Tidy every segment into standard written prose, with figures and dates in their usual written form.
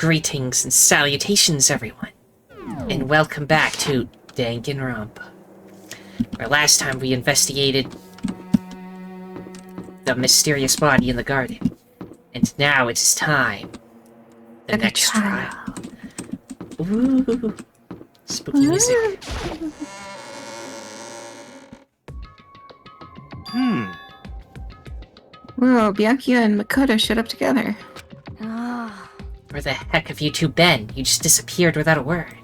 Greetings and salutations, everyone, and welcome back to Danganronpa. Where last time we investigated the mysterious body in the garden, and now it is time. The next trial. Ooh, spooky music. Whoa, Byakuya and Makoto showed up together. Where the heck have you two been? You just disappeared without a word.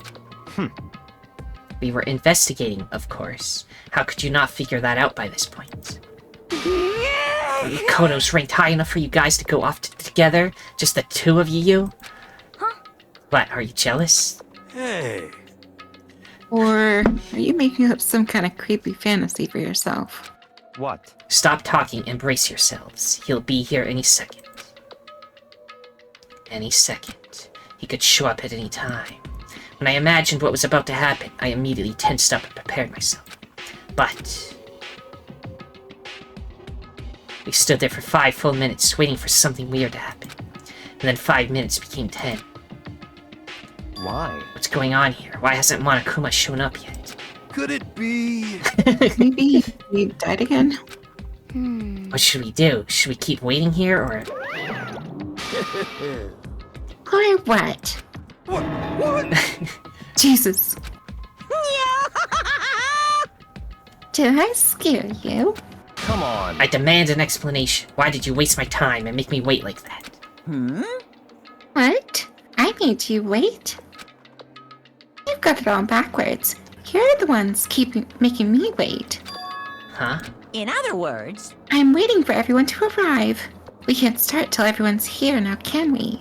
We were investigating, of course. How could you not figure that out by this point? Makoto's ranked high enough for you guys to go off together? Just the two of you? What, are you jealous? Hey. Or are you making up some kind of creepy fantasy for yourself? What? Stop talking and brace yourselves. He'll be here any second. Any second. He could show up at any time. When I imagined what was about to happen, I immediately tensed up and prepared myself. But we stood there for 5 full minutes waiting for something weird to happen. And then 5 minutes became 10. Why? What's going on here? Why hasn't Monokuma shown up yet? Could it be? Maybe he died again? What should we do? Should we keep waiting here, or... Or what? What? Jesus. Did I scare you? Come on. I demand an explanation. Why did you waste my time and make me wait like that? What? I made you wait? You've got it all backwards. You're the ones making me wait. Huh? In other words, I'm waiting for everyone to arrive. We can't start till everyone's here now, can we?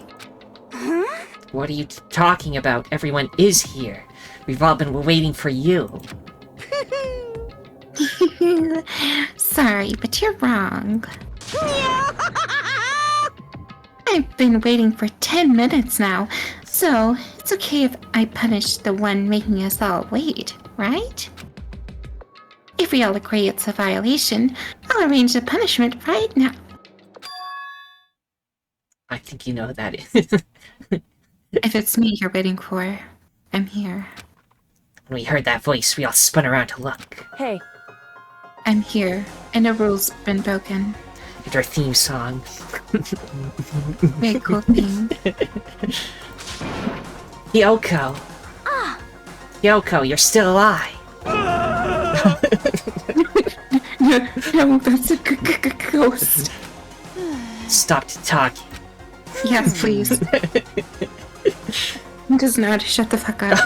What are you talking about? Everyone is here. We've all been waiting for you. Sorry, but you're wrong. I've been waiting for 10 minutes now, so it's okay if I punish the one making us all wait, right? If we all agree it's a violation, I'll arrange the punishment right now. I think you know who that is. If it's me you're waiting for, I'm here. When we heard that voice, we all spun around to look. hey, I'm here, and the rule's been broken. And our theme song. Very cool thing. Yoko! Yoko, you're still alive! No, that's a ghost. Stop talking. Yes, please. He doesn't know how to shut the fuck up.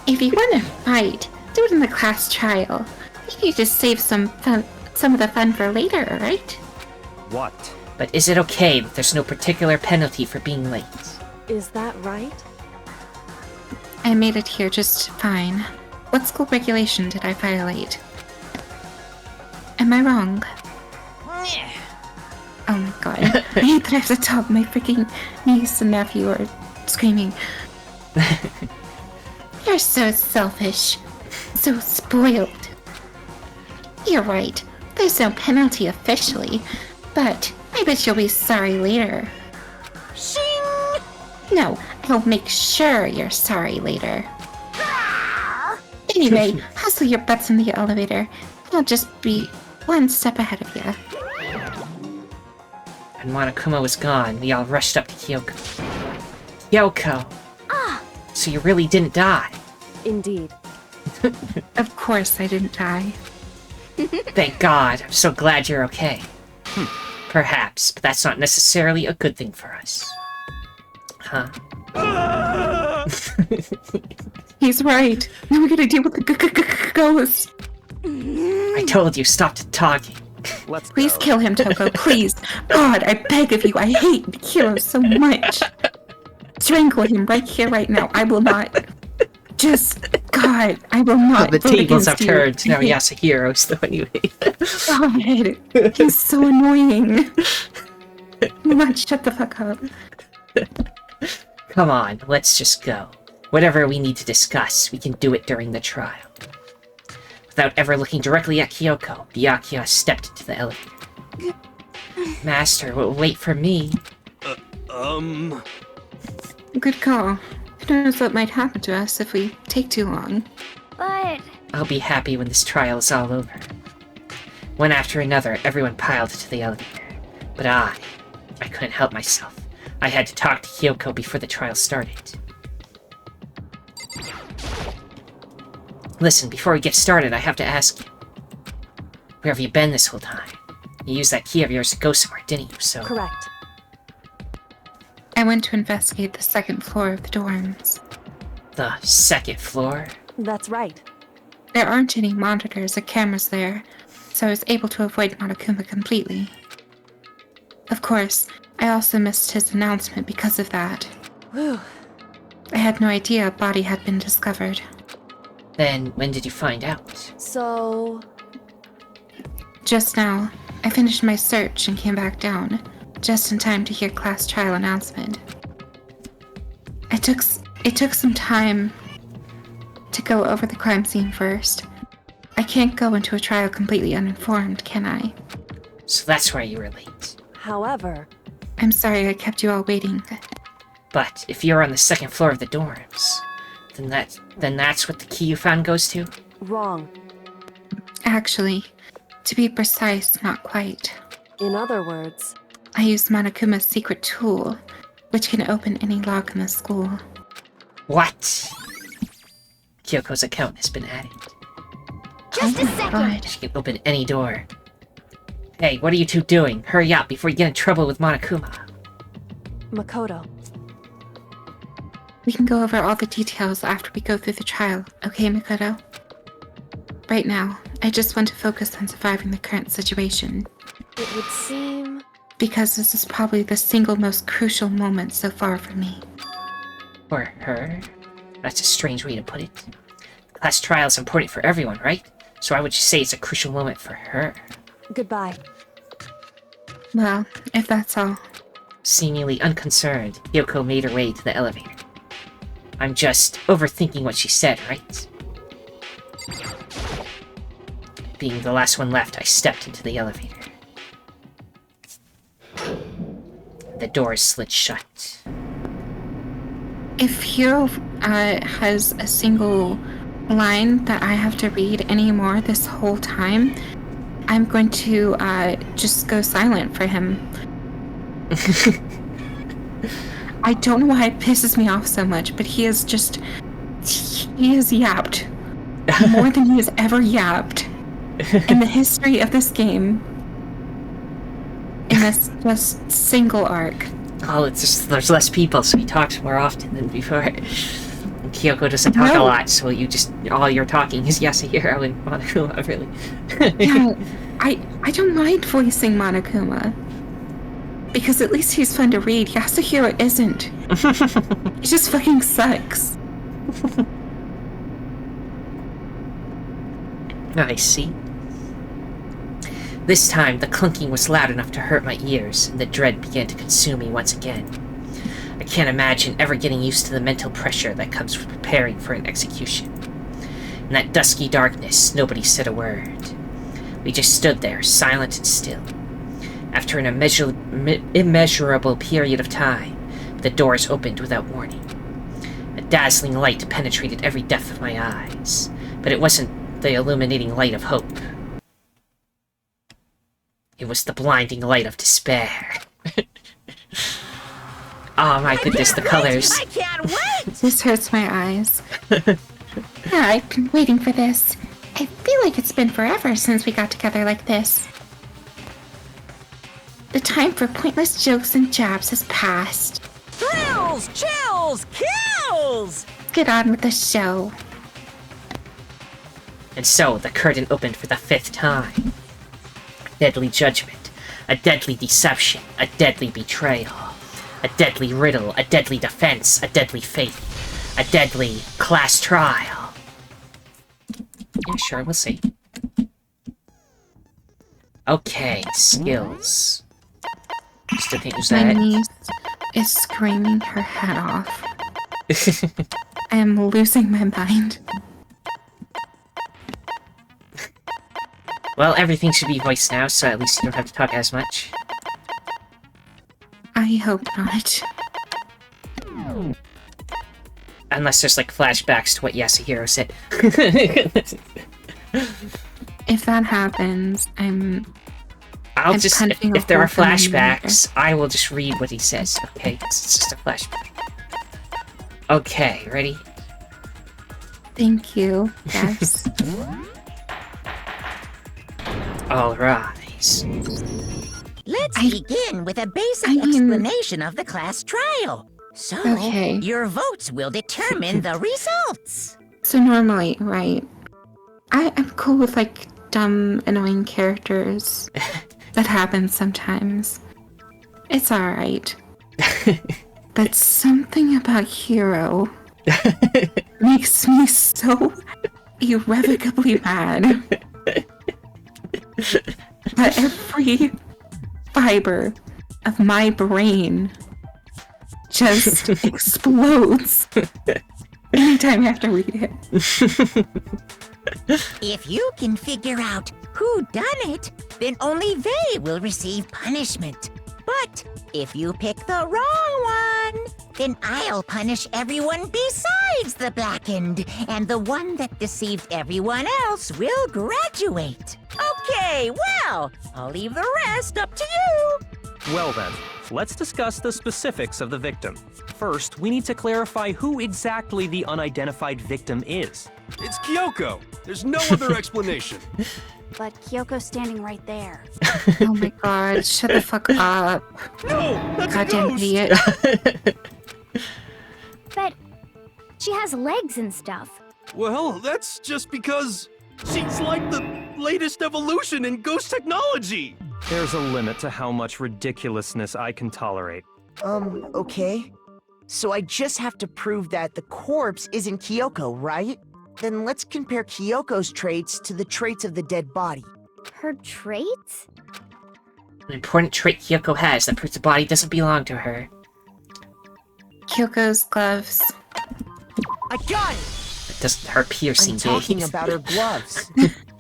If you want to fight, do it in the class trial. You need to save some of the fun for later, right? What? But is it okay that there's no particular penalty for being late? is that right? I made it here just fine. What school regulation did I violate? Am I wrong? Oh my god. I hate that I have to tell my freaking niece and nephew are screaming. You're so selfish. So spoiled. You're right. There's no penalty officially, but I bet you'll be sorry later. Shing! No, I'll make sure you're sorry later. Anyway, hustle your butts in the elevator. I'll just be one step ahead of you. When Monokuma was gone, we all rushed up to Kyoko. Kyoko! So you really didn't die? Indeed. Of course I didn't die. Thank God. I'm so glad you're okay. Perhaps, but that's not necessarily a good thing for us. Huh? He's right. Now we gotta deal with the ghost. I told you, stop talking. Let's Please go. kill him, Toko. Please. God, I beg of you. I hate Kiro so much. Strangle him right here, right now. I will not. Just, God, I will not. The vote tables have against you. turned. Now I hate Yasuhiro's the one you hate. God, he's so annoying. Come on, shut the fuck up. Come on, let's just go. Whatever we need to discuss, we can do it during the trial. Without ever looking directly at Kyoko, Byakuya stepped into the elevator. Master, wait for me. Good call. Who knows what might happen to us if we take too long? But I'll be happy when this trial is all over. One after another, everyone piled into the elevator. But I couldn't help myself. I had to talk to Kyoko before the trial started. Listen, before we get started, I have to ask you. Where have you been this whole time? You used that key of yours to go somewhere, didn't you? So... Correct. I went to investigate the second floor of the dorms. The second floor? That's right. There aren't any monitors or cameras there, so I was able to avoid Monokuma completely. Of course, I also missed his announcement because of that. Whew. I had no idea a body had been discovered. Then, when did you find out? So... Just now, I finished my search and came back down, just in time to hear class trial announcement. It took some time to go over the crime scene first. I can't go into a trial completely uninformed, can I? So that's why you were late. However... I'm sorry I kept you all waiting. But if you're on the second floor of the dorms, then that's what the key you found goes to? Wrong. Actually, to be precise, not quite. In other words... I used Monokuma's secret tool, which can open any lock in the school. What? Kyoko's account has been added. just Oh a my second. God. She can open any door. Hey, what are you two doing? Hurry up before you get in trouble with Monokuma. Makoto. We can go over all the details after we go through the trial, okay, Makoto? Right now, I just want to focus on surviving the current situation, It would seem... because this is probably the single most crucial moment so far for me. For her? That's a strange way to put it. The class trial is important for everyone, right? So why would you say it's a crucial moment for her? Goodbye. Well, if that's all. Seemingly unconcerned, Kyoko made her way to the elevator. I'm just overthinking what she said, right? Being the last one left, I stepped into the elevator. The doors slid shut. If Hiro has a single line that I have to read anymore this whole time, I'm going to just go silent for him. I don't know why it pisses me off so much, but he has yapped more than he has ever yapped in the history of this game. In this just single arc. Oh, it's just there's less people, so he talks more often than before. And Kyoko doesn't talk a lot, so all you're talking is Yasuhiro and Monokuma, really. Yeah, I don't mind voicing Monokuma. Because at least he's fun to read. Yasuhiro isn't. He just fucking sucks. I see. This time, the clunking was loud enough to hurt my ears, and the dread began to consume me once again. I can't imagine ever getting used to the mental pressure that comes with preparing for an execution. In that dusky darkness, nobody said a word. We just stood there, silent and still. After an immeasurable period of time, the doors opened without warning. A dazzling light penetrated every depth of my eyes, but it wasn't the illuminating light of hope. It was the blinding light of despair. Oh my goodness, the colors. I can't wait! This hurts my eyes. Yeah, I've been waiting for this. I feel like it's been forever since we got together like this. The time for pointless jokes and jabs has passed. Thrills! Chills! Kills! Let's get on with the show. And so, the curtain opened for the 5th time. A deadly judgment, a deadly deception, a deadly betrayal, a deadly riddle, a deadly defense, a deadly fate, a deadly class trial. Yeah, sure, we'll see. Okay, skills. Still can't use My that. niece is screaming her head off. I am losing my mind. Well, everything should be voiced now, so at least you don't have to talk as much. I hope not. Unless there's like flashbacks to what Yasuhiro said. If that happens, I'm if there are hole for my flashbacks, I will just read what he says, okay? It's just a flashback. Okay, ready? Thank you. Yes. Alright. Let's I- begin with a basic I mean- explanation of the class trial. So, Okay. your votes will determine the results. So normally, right? I'm cool with like dumb, annoying characters. That happens sometimes. It's alright. But something about Hero makes me so irrevocably mad. But every fiber of my brain just explodes anytime I have to read it. If you can figure out who done it, then only they will receive punishment. But if you pick the wrong one, then I'll punish everyone besides the blackened, and the one that deceived everyone else will graduate. Okay, well, I'll leave the rest up to you. Well then, let's discuss the specifics of the victim. First, we need to clarify who exactly the unidentified victim is. It's Kyoko. There's no other explanation. But Kyoko's standing right there. Oh my god, shut the fuck up. No, that's a Goddamn ghost. idiot. But she has legs and stuff. Well, that's just because she's like the latest evolution in ghost technology. There's a limit to how much ridiculousness I can tolerate. Okay. So I just have to prove that the corpse isn't Kyoko, right? Then let's compare Kyoko's traits to the traits of the dead body. Her traits? An important trait Kyoko has that proves the body doesn't belong to her. Kyoko's gloves. I got it! It doesn't her piercing I'm talking gaze. about her gloves.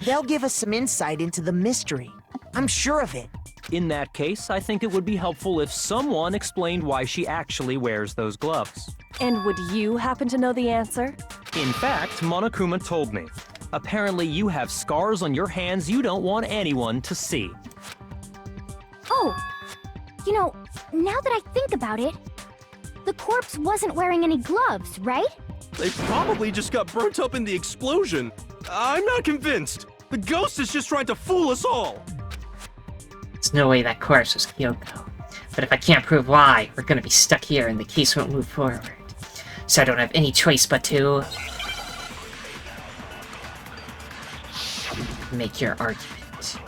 They'll give us some insight into the mystery. I'm sure of it. In that case, I think it would be helpful if someone explained why she actually wears those gloves. And would you happen to know the answer? In fact, Monokuma told me. Apparently you have scars on your hands you don't want anyone to see. Oh, you know, now that I think about it, the corpse wasn't wearing any gloves, right? They probably just got burnt up in the explosion. I'm not convinced. The ghost is just trying to fool us all. There's no way that corpse was Kyoko. But if I can't prove why, we're gonna be stuck here and the case won't move forward. So I don't have any choice but to make your argument.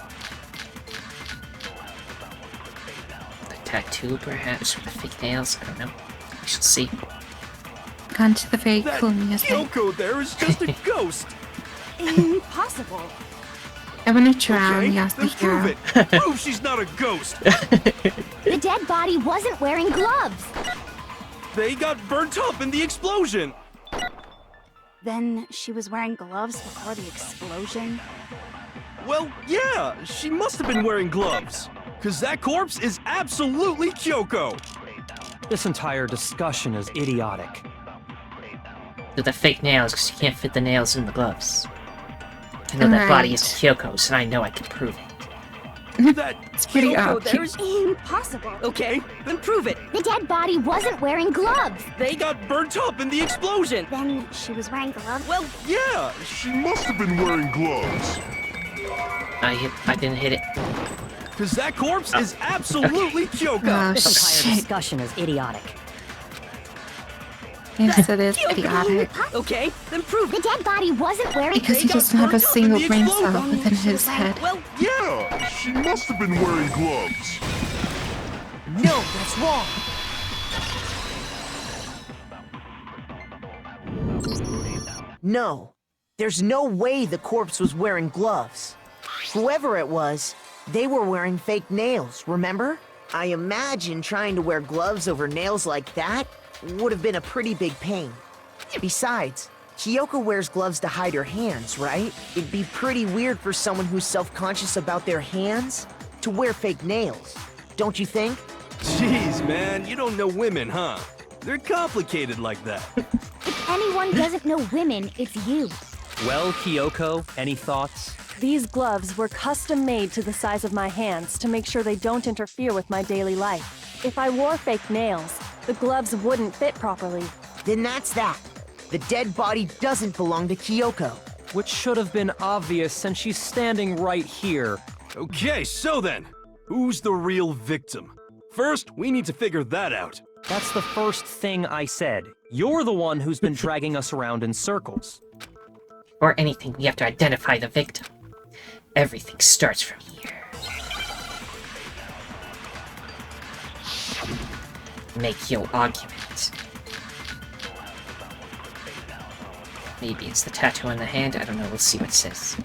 The tattoo, perhaps, or the fake nails, I don't know. We shall see. Gone to the very That cool music. Kyoko there is just a ghost. Impossible. I wanna drown Okay, then prove Yasuhiro. it. Prove she's not a ghost. The dead body wasn't wearing gloves. They got burnt up in the explosion. Then she was wearing gloves before the explosion. Well, yeah, she must have been wearing gloves. Because that corpse is absolutely Kyoko. This entire discussion is idiotic. Do the fake nails, because you can't fit the nails in the gloves. I know that body is Kyoko's, and I know I can prove it. That pretty Kyoko up. there is... Impossible. Okay, then prove it. The dead body wasn't wearing gloves. They got burnt up in the explosion. Then she was wearing gloves. Well, yeah, she must have been wearing gloves. I didn't hit it. Because that corpse is absolutely Kyoko. Oh This entire shit. discussion is idiotic. Yes, it is idiotic. Okay, then prove The dead body wasn't wearing Because he got doesn't have a burnt up in single the brain explosion. cell within his head. Well, Yeah, she must have been wearing gloves. No, that's wrong. No, there's no way the corpse was wearing gloves. Whoever it was, they were wearing fake nails, remember? I imagine trying to wear gloves over nails like that would have been a pretty big pain. Besides, Kyoko wears gloves to hide her hands, right? It'd be pretty weird for someone who's self-conscious about their hands to wear fake nails, don't you think? jeez, man, you don't know women, huh? They're complicated like that. If anyone doesn't know women, it's you. Well, Kyoko, any thoughts? These gloves were custom made to the size of my hands to make sure they don't interfere with my daily life. If I wore fake nails, the gloves wouldn't fit properly. Then that's that. The dead body doesn't belong to Kyoko. Which should have been obvious since she's standing right here. Okay, so then, who's the real victim? First, we need to figure that out. That's the first thing I said. You're the one who's been dragging us around in circles. Or anything, we have to identify the victim. Everything starts from here. Make your argument. Maybe it's the tattoo on the hand, I don't know, we'll see what it says.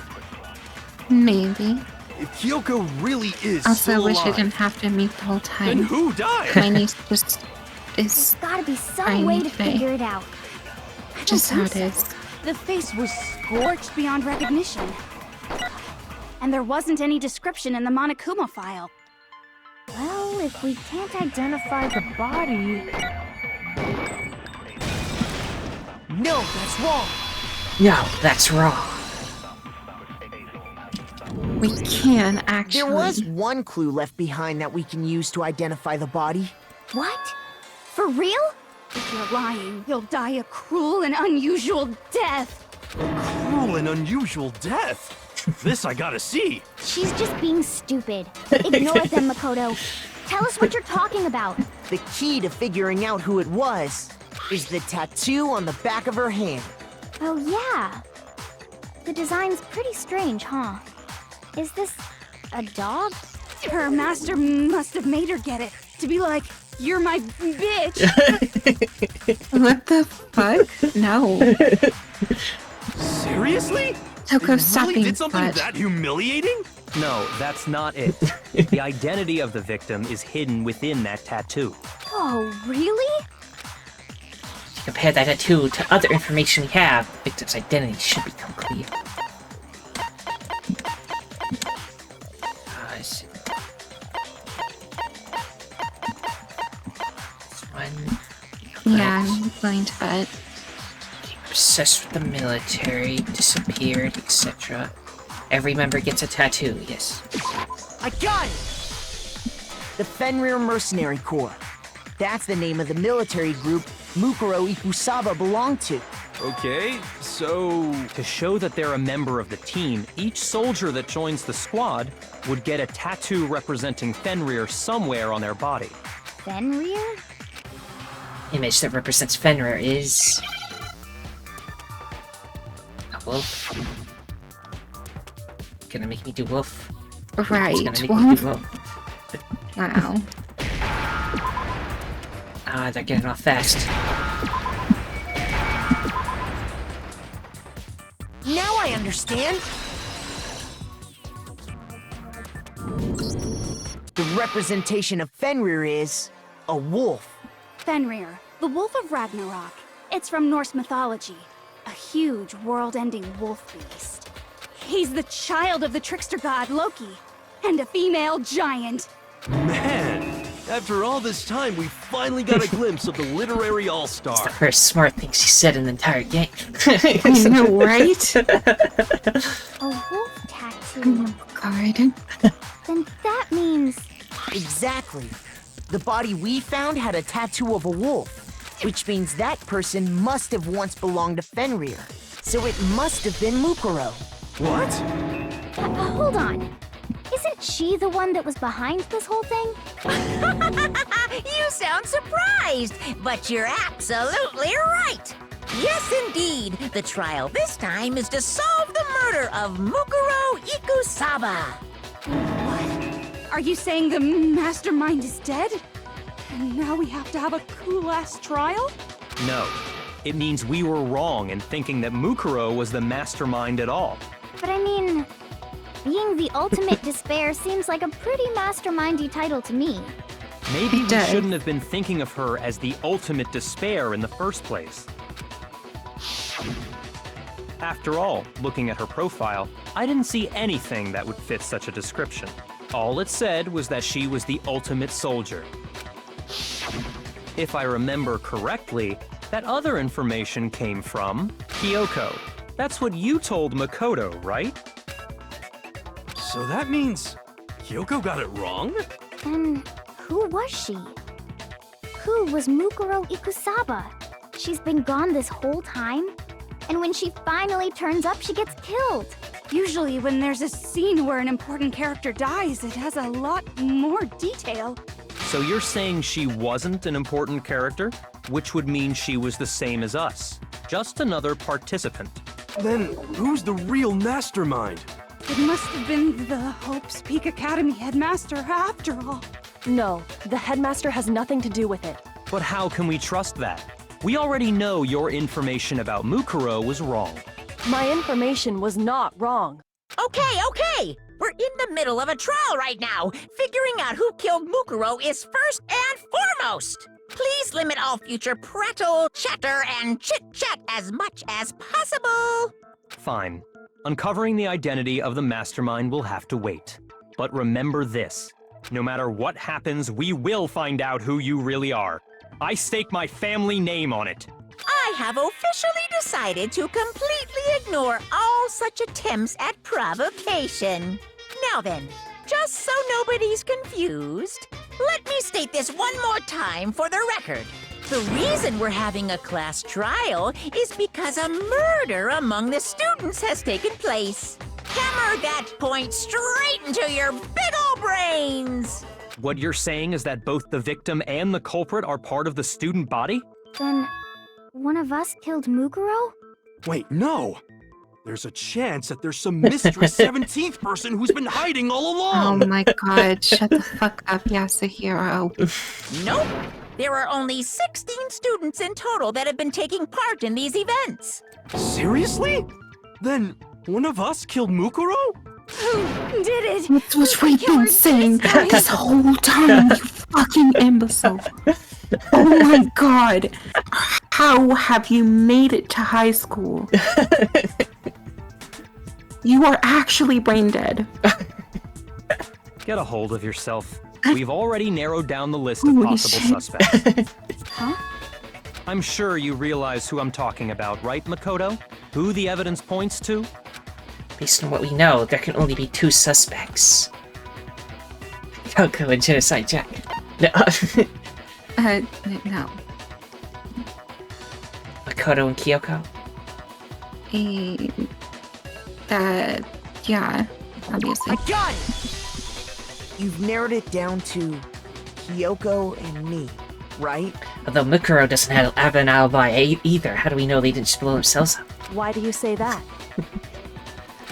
Maybe. If Kyoko really is Also, still wish I alive, didn't have to meet the whole then time. who died? My niece just There's is gotta be some I way need to Faye. figure it out. just how it is. The face was scorched beyond recognition. And there wasn't any description in the Monokuma file. Well, if we can't identify the body... No, that's wrong. No, that's wrong. We can actually. There was one clue left behind that we can use to identify the body. What? For real? If you're lying, you'll die a cruel and unusual death. Cruel and unusual death. This I gotta see. She's just being stupid. Ignore them, Makoto. Tell us what you're talking about. The key to figuring out who it was is the tattoo on the back of her hand. Oh, yeah. The design's pretty strange, huh? Is this a dog? Her master must have made her get it. To be like, you're my bitch. What the fuck? No. Seriously? Toko, You stop really being did something butt. that humiliating? No, that's not it. The identity of the victim is hidden within that tattoo. Oh, really? If you compare that tattoo to other information we have, the victim's identity should become clear. I see. This one. Yeah, I'm going to bet. Obsessed with the military, disappeared, etc. Every member gets a tattoo, yes. I got it! The Fenrir Mercenary Corps. That's the name of the military group Mukuro Ikusaba belonged to. Okay, so... To show that they're a member of the team, each soldier that joins the squad would get a tattoo representing Fenrir somewhere on their body. Fenrir? Image that represents Fenrir is... a wolf. Gonna make me do wolf. Right. It's gonna make me Well, do wolf. wow. Ah, they're getting off fast. Now I understand! The representation of Fenrir is a wolf. Fenrir, the Wolf of Ragnarok. It's from Norse mythology. A huge, world-ending wolf beast. He's the child of the trickster god Loki, and a female giant. Man, after all this time, we finally got a glimpse of the literary It's all-star. the first smart thing she said in the entire game. I know, right? A wolf tattoo. Oh, God. Then that means... Exactly. The body we found had a tattoo of a wolf, which means that person must have once belonged to Fenrir. So it must have been Mukuro. What? Hold on. Isn't she the one that was behind this whole thing? You sound surprised, but you're absolutely right. Yes, indeed. The trial this time is to solve the murder of Mukuro Ikusaba. What? Are you saying the mastermind is dead? And now we have to have a cool-ass trial? No. It means we were wrong in thinking that Mukuro was the mastermind at all. But I mean... being the ultimate despair seems like a pretty mastermindy title to me. Maybe we does. shouldn't have been thinking of her as the ultimate despair in the first place. After all, looking at her profile, I didn't see anything that would fit such a description. All it said was that she was the ultimate soldier. If I remember correctly, that other information came from Kyoko. That's what you told Makoto, right? So that means Kyoko got it wrong? And who was she? Who was Mukuro Ikusaba? She's been gone this whole time? And when she finally turns up, she gets killed. Usually when there's a scene where an important character dies, it has a lot more detail. So you're saying she wasn't an important character? Which would mean she was the same as us. Just another participant. Then who's the real mastermind? It must have been the Hope's Peak Academy headmaster after all. No, the headmaster has nothing to do with it. But how can we trust that? We already know your information about Mukuro was wrong. My information was not wrong. Okay. We're in the middle of a trial right now. Figuring out who killed Mukuro is first and foremost. Please limit all future prattle, chatter, and chit-chat as much as possible. Fine. Uncovering the identity of the mastermind will have to wait. But remember this. No matter what happens, we will find out who you really are. I stake my family name on it. I have officially decided to completely ignore all such attempts at provocation. Now then, just so nobody's confused, let me state this one more time for the record. The reason we're having a class trial is because a murder among the students has taken place. Hammer that point straight into your big ol' brains! What you're saying is that both the victim and the culprit are part of the student body? Then, one of us killed Mukuro? Wait, no! There's a chance that there's some mystery 17th person who's been hiding all along! Oh my god, shut the fuck up, Yasuhiro. Nope! There are only 16 students in total that have been taking part in these events. Seriously? Then one of us killed Mukuro? Who did it? That's what we've been saying this whole time, you fucking imbecile. Oh my god. How have you made it to high school? You are actually brain dead. Get a hold of yourself. We've already narrowed down the list of Holy possible shit. suspects. Huh? I'm sure you realize who I'm talking about, right, Makoto? Who the evidence points to? Based on what we know, there can only be two suspects. Kyoko and Genocide Jack. No. No. Makoto and Kyoko? Yeah, obviously. I got it! You've narrowed it down to Kyoko and me, right? Although Mukuro doesn't have an alibi either, how do we know they didn't just blow themselves up? Why do you say that?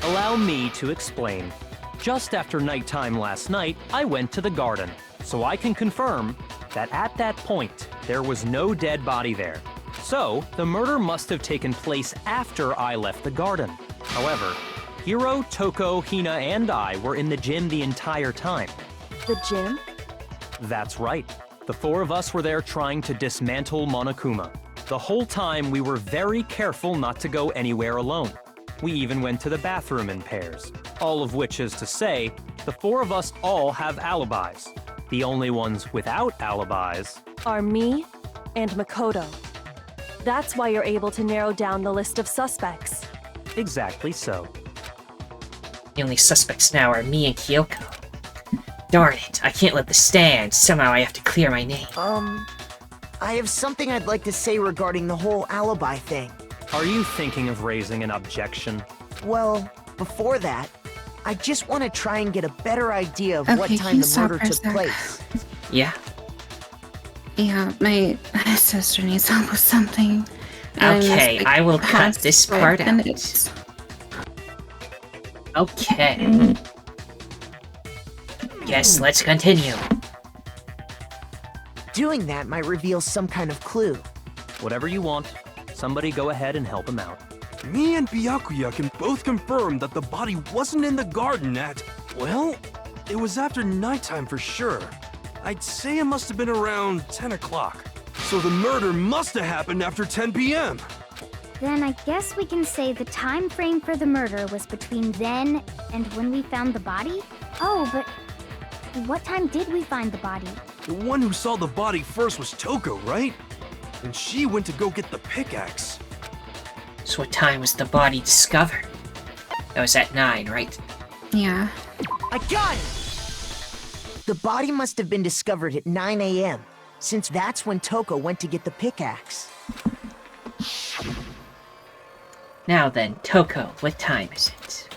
Allow me to explain. Just after nighttime last night, I went to the garden, so I can confirm that at that point, there was no dead body there. So, the murder must have taken place after I left the garden. However, Hiro, Toko, Hina, and I were in the gym the entire time. The gym? That's right. The four of us were there trying to dismantle Monokuma. The whole time we were very careful not to go anywhere alone. We even went to the bathroom in pairs. All of which is to say, the four of us all have alibis. The only ones without alibis Are me and Makoto. That's why you're able to narrow down the list of suspects. Exactly so. The only suspects now are me and Kyoko. Darn it, I can't let this stand. Somehow I have to clear my name. I have something I'd like to say regarding the whole alibi thing. Are you thinking of raising an objection? Well, before that, I just want to try and get a better idea of what Okay, time you the stop murder for a took sec. place. Yeah? Yeah, my sister needs help with something. And Okay, it's, I will cut past this 5 part out. minutes. Okay. Yes, let's continue. Doing that might reveal some kind of clue. Whatever you want. Somebody go ahead and help him out. Me and Byakuya can both confirm that the body wasn't in the garden at, well, it was after nighttime for sure. I'd say it must have been around 10 o'clock. So the murder must have happened after 10 p.m. Then I guess we can say the time frame for the murder was between then and when we found the body? Oh, but what time did we find the body? The one who saw the body first was Toko, right? And she went to go get the pickaxe. So what time was the body discovered? That was at 9, right? Yeah. I got it! The body must have been discovered at 9 a.m., since that's when Toko went to get the pickaxe. Now then, Toko, what time is it?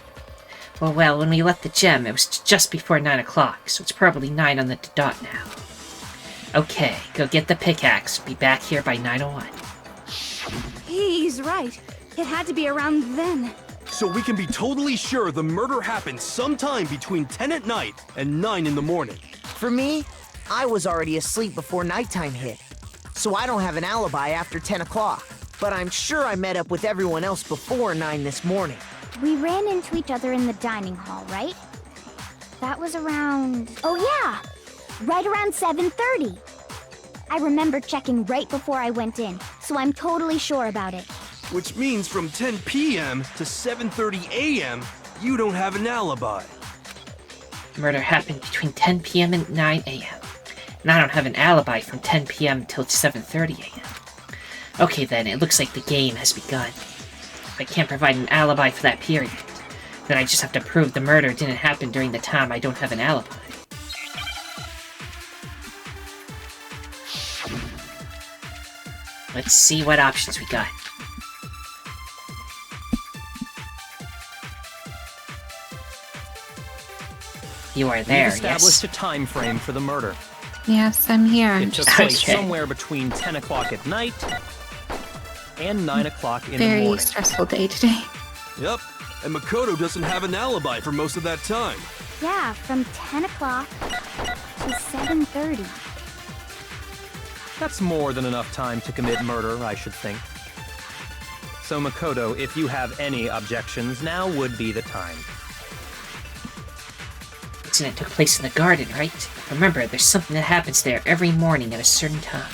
Well, when we left the gem, it was just before 9 o'clock, so it's probably 9 on the dot now. Okay, go get the pickaxe. Be back here by 9:01. He's right. It had to be around then. So we can be totally sure the murder happened sometime between 10 at night and 9 in the morning. For me, I was already asleep before nighttime hit, so I don't have an alibi after 10 o'clock. But I'm sure I met up with everyone else before 9 this morning. We ran into each other in the dining hall, right? That was around... Oh yeah! Right around 7:30. I remember checking right before I went in, so I'm totally sure about it. Which means from 10 p.m. to 7:30 a.m., you don't have an alibi. Murder happened between 10 p.m. and 9 a.m. And I don't have an alibi from 10 p.m. till 7:30 a.m. Okay then, it looks like the game has begun. If I can't provide an alibi for that period, then I just have to prove the murder didn't happen during the time I don't have an alibi. Let's see what options we got. You are there, We've established yes? a time frame for the murder. Yes, I'm here. It I'm took just place Okay. somewhere between 10 o'clock at night and 9 o'clock in the very morning. stressful day today. Yep, and Makoto doesn't have an alibi for most of that time. Yeah, from 10 o'clock to 7:30. That's more than enough time to commit murder, I should think. So Makoto, if you have any objections, now would be the time. The incident took place in the garden, right? Remember, there's something that happens there every morning at a certain time.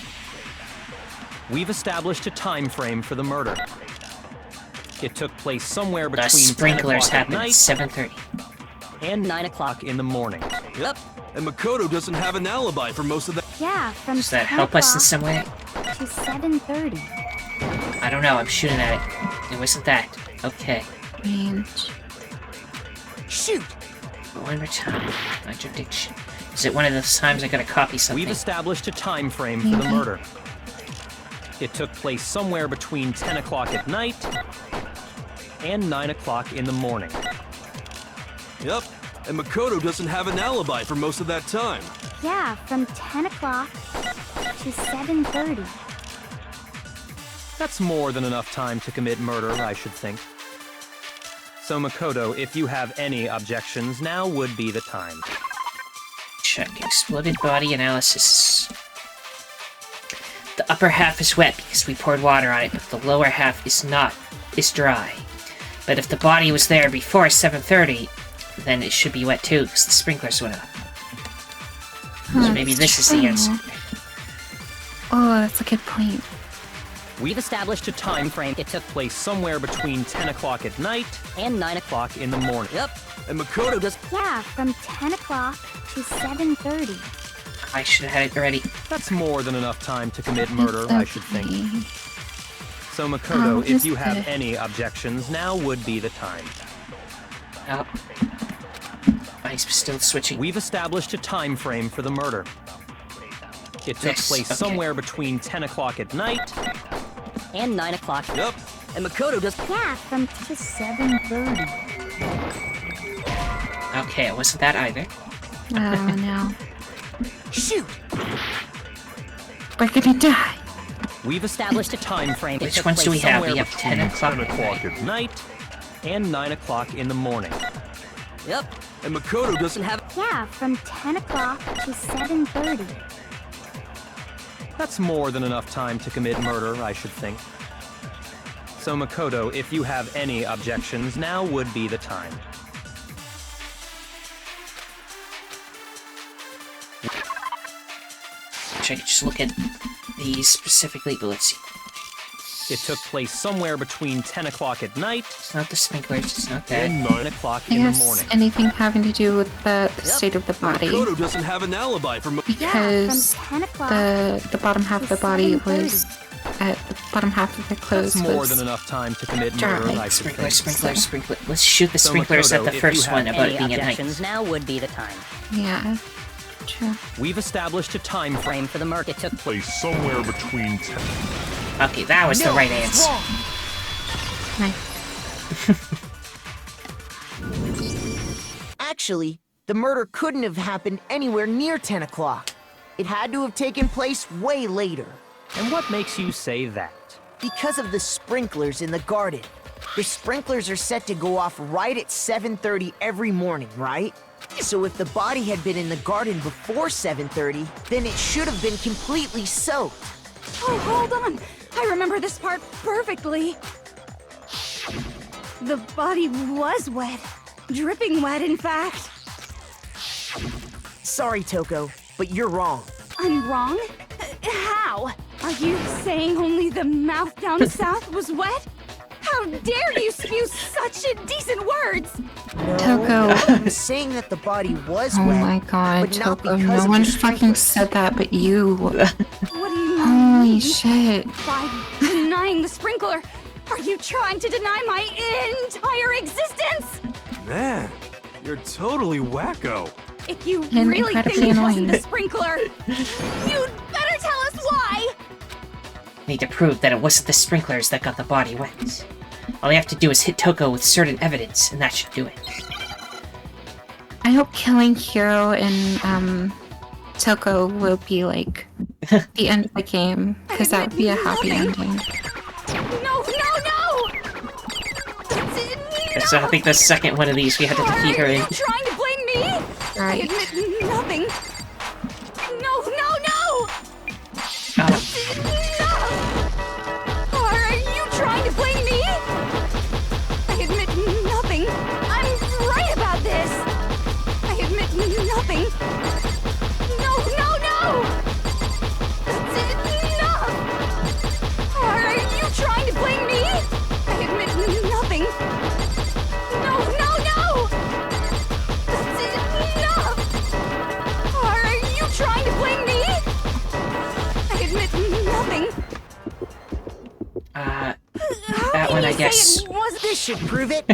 We've established a time frame for the murder. It took place somewhere The between 10 sprinklers o'clock at happened at night 7:30. and 9 o'clock in the morning. Yep, and Makoto doesn't have an alibi for most of that. Yeah, from Does that 10 help us in o'clock some way? to 7:30. I don't know, I'm shooting at it. It wasn't that. Okay. Range. Shoot! One more time. Contradiction. Is it one of those times I gotta copy something? We've established a time frame for the murder. It took place somewhere between 10 o'clock at night and 9 o'clock in the morning. Yep, and Makoto doesn't have an alibi for most of that time. Yeah, from 10 o'clock to 7:30. That's more than enough time to commit murder, I should think. So Makoto, if you have any objections, now would be the time. Check. Exploded body analysis. The upper half is wet because we poured water on it, but the lower half is not. It's dry. But if the body was there before 7:30, then it should be wet too, because the sprinklers went up. So maybe this is the answer. Oh, that's a good point. We've established a time frame. It took place somewhere between 10 o'clock at night and 9 o'clock in the morning. Yep, and Makoto does. Yeah, from 10 o'clock to 7:30. I should have had it already. That's more than enough time to commit murder, It's I should think. okay. So Makoto, if just you have the- any objections, now would be the time. Oh. I'm still switching. We've established a time frame for the murder. It took This, place okay. somewhere between 10 o'clock at night and 9 o'clock. Yep, and Makoto does. Yeah, from to 7:30. Okay, it wasn't that either. Oh no. Shoot! We're gonna die. We've established a time frame. It Which took ones do we place have? somewhere We have 10 between o'clock 10 at o'clock at night and 9 o'clock in the morning. Yep, and Makoto doesn't have. Yeah, from 10 o'clock to 7:30. That's more than enough time to commit murder, I should think. So Makoto, if you have any objections, now would be the time. Should I just look at these specifically? But let's see. It took place somewhere between 10 o'clock at night It's not the sprinklers, it's not that. and 9 o'clock I in the guess morning. anything having to do with the state of the body. Makoto doesn't have an alibi for Because Yeah, from 10 o'clock the bottom half of the to body 7:30. was at the bottom half of the clothes That's more was than enough time to commit Dry. murder, I should Sprinklers, think. sprinklers, sprinklers. Let's shoot the So, sprinklers at Makoto, the if you first have one about Any it being at night. objections now would be the time. yeah. True. We've established a time frame. Frame for the murk. It took Place somewhere between 10. Okay, that was the right it's answer. wrong. Nice. Actually, the murder couldn't have happened anywhere near 10 o'clock. It had to have taken place way later. And what makes you say that? Because of the sprinklers in the garden. The sprinklers are set to go off right at 7:30 every morning, right? So if the body had been in the garden before 7:30, then it should have been completely soaked. Oh, hold on. I remember this part perfectly. The body was wet. Dripping wet, in fact. Sorry, Toko, but you're wrong. I'm wrong? How? Are you saying only the mouth down south was wet? How dare you spew such indecent words? Toko. I'm saying that the body was Oh wet. my god, but not Toko. because No of one the fucking sprinklers. said that but you. What do you Holy mean? shit. By denying the sprinkler, are you trying to deny my entire existence? Man, you're totally wacko. If you And really think incredibly it wasn't the annoying. sprinkler, you'd better tell us why! Need to prove that it wasn't the sprinklers that got the body wet. All you have to do is hit Toko with certain evidence, and that should do it. I hope killing Hiro and Toko will be like the end of the game, because that would be a happy ending. No, no, no! That's it, So I think the second one of these we had to defeat her Are in. you trying to blame me? I Right. admit nothing. No, no, no! Oh, Are you trying to blame me? I admit nothing. I'm right about this. I admit nothing. No, no, no! That's enough! Are you trying to blame me? I admit nothing. No, no, no! That's enough! Are you trying to blame me? I admit nothing. that one, I guess. This should prove it.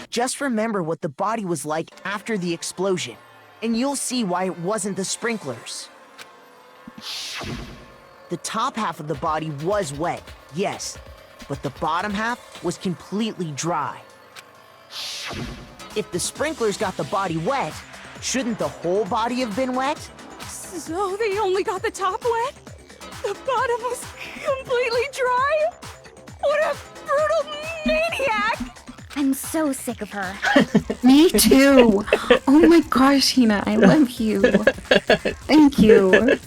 Just remember what the body was like after the explosion, and you'll see why it wasn't the sprinklers. The top half of the body was wet, yes, but the bottom half was completely dry. If the sprinklers got the body wet, shouldn't the whole body have been wet? So they only got the top wet? The bottom was completely dry? What a brutal maniac! I'm so sick of her. Me too. Oh my gosh, Hina, I love you. Thank you.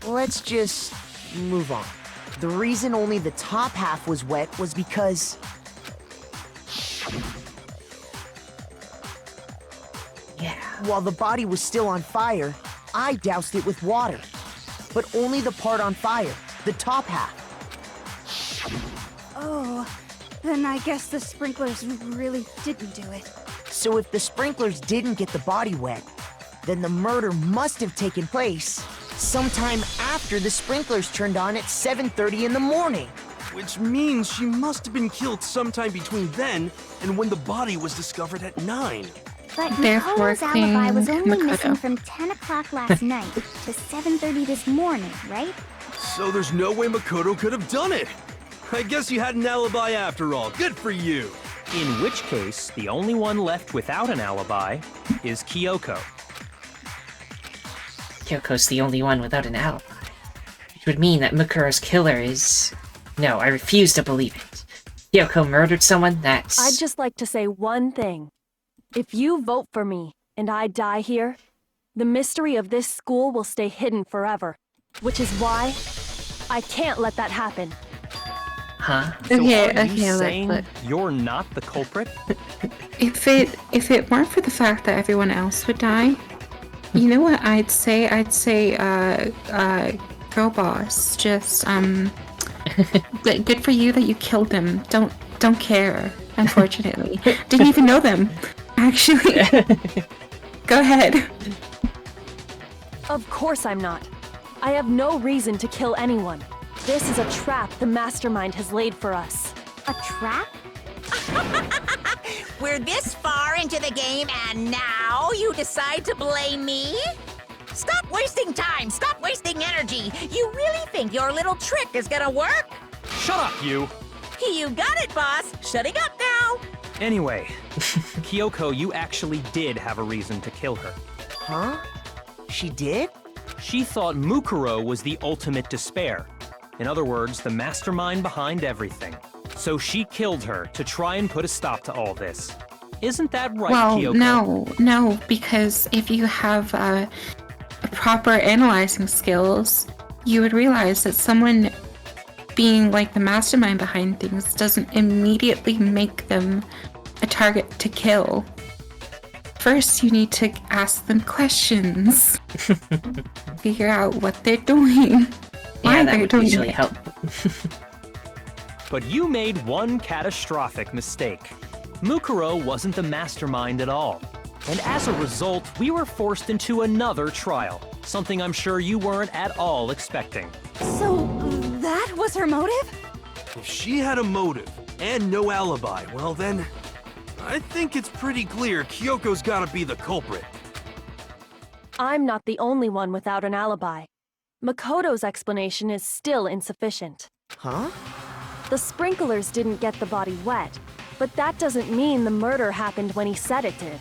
Let's just move on. The reason only the top half was wet was because... Yeah. While the body was still on fire, I doused it with water. But only the part on fire, the top half. Oh, then I guess the sprinklers really didn't do it. So if the sprinklers didn't get the body wet, then the murder must have taken place sometime after the sprinklers turned on at 7:30 in the morning. Which means she must have been killed sometime between then and when the body was discovered at 9. But Therefore, Makoto's alibi was King only Makoto. missing from 10 o'clock last night to 7:30 this morning, right? So there's no way Makoto could have done it. I guess you had an alibi after all. Good for you. In which case, the only one left without an alibi is Kyoko. Kyoko's the only one without an alibi. Which would mean that Mukuro's killer is... No, I refuse to believe it. Kyoko murdered someone? That's... I'd just like to say one thing. If you vote for me and I die here, the mystery of this school will stay hidden forever. Which is why I can't let that happen. Huh? So Okay, are you okay, saying look. you're not the culprit? If it weren't for the fact that everyone else would die, You know what I'd say? I'd say, girl boss. Just, good for you that you killed them. Don't care, unfortunately. Didn't even know them, actually. Go ahead. Of course I'm not. I have no reason to kill anyone. This is a trap the mastermind has laid for us. A trap? We're this far into the game and now you decide to blame me? Stop wasting time! Stop wasting energy! You really think your little trick is gonna work? Shut up, you! You got it, boss! Shutting up now! Anyway, Kyoko, you actually did have a reason to kill her. Huh? She did? She thought Mukuro was the ultimate despair. In other words, the mastermind behind everything. So she killed her to try and put a stop to all this. Isn't that right, Kyoko? No, because if you have proper analyzing skills, you would realize that someone being like the mastermind behind things doesn't immediately make them a target to kill. First, you need to ask them questions. Figure out what they're doing. Yeah, that would usually help. But you made one catastrophic mistake. Mukuro wasn't the mastermind at all. And as a result, we were forced into another trial, something I'm sure you weren't at all expecting. So, that was her motive? If she had a motive and no alibi, well then, I think it's pretty clear Kyoko's gotta be the culprit. I'm not the only one without an alibi. Makoto's explanation is still insufficient. Huh? The sprinklers didn't get the body wet, but that doesn't mean the murder happened when he said it did.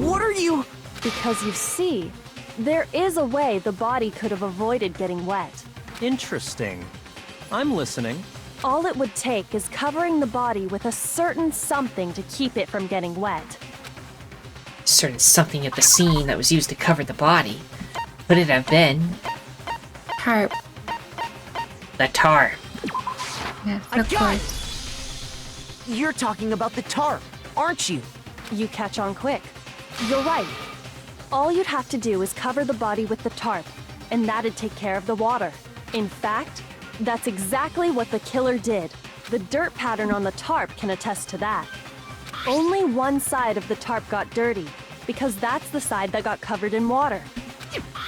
What are you... Because you see, there is a way the body could have avoided getting wet. Interesting. I'm listening. All it would take is covering the body with a certain something to keep it from getting wet. Certain something at the scene that was used to cover the body. Would it have been? Tarp. The tarp. Yes, I of got course. it! You're talking about the tarp, aren't you? You catch on quick. You're right. All you'd have to do is cover the body with the tarp, and that'd take care of the water. In fact, that's exactly what the killer did. The dirt pattern on the tarp can attest to that. Only one side of the tarp got dirty, because that's the side that got covered in water.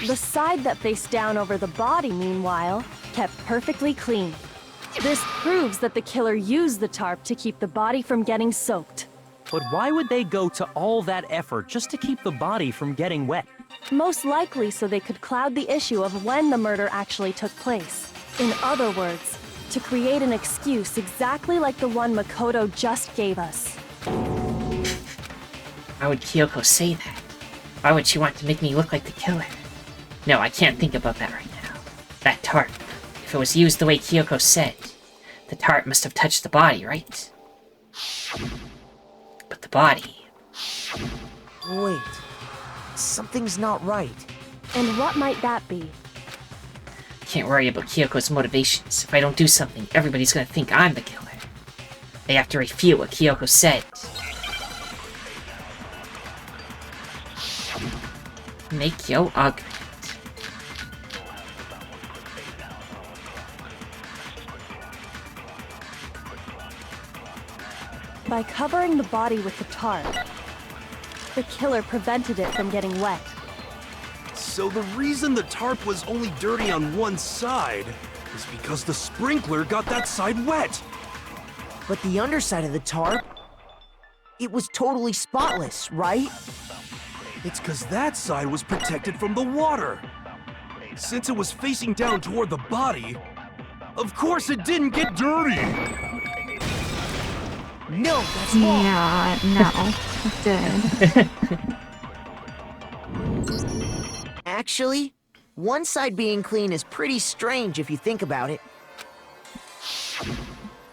The side that faced down over the body, meanwhile, kept perfectly clean. This proves that the killer used the tarp to keep the body from getting soaked. But why would they go to all that effort just to keep the body from getting wet? Most likely so they could cloud the issue of when the murder actually took place. In other words, to create an excuse exactly like the one Makoto just gave us. Why would Kyoko say that? Why would she want to make me look like the killer? No, I can't think about that right now. That tarp. If it was used the way Kyoko said, the tarp must have touched the body, right? But the body... Wait. Something's not right. And what might that be? Can't worry about Kyoko's motivations. If I don't do something, everybody's gonna think I'm the killer. They have to refute what Kyoko said. Make yo argument. By covering the body with the tarp, the killer prevented it from getting wet. So the reason the tarp was only dirty on one side is because the sprinkler got that side wet. But the underside of the tarp, it was totally spotless, right? It's because that side was protected from the water. Since it was facing down toward the body, of course it didn't get dirty. No, that's wrong. Yeah, no. It did. Actually, one side being clean is pretty strange if you think about it.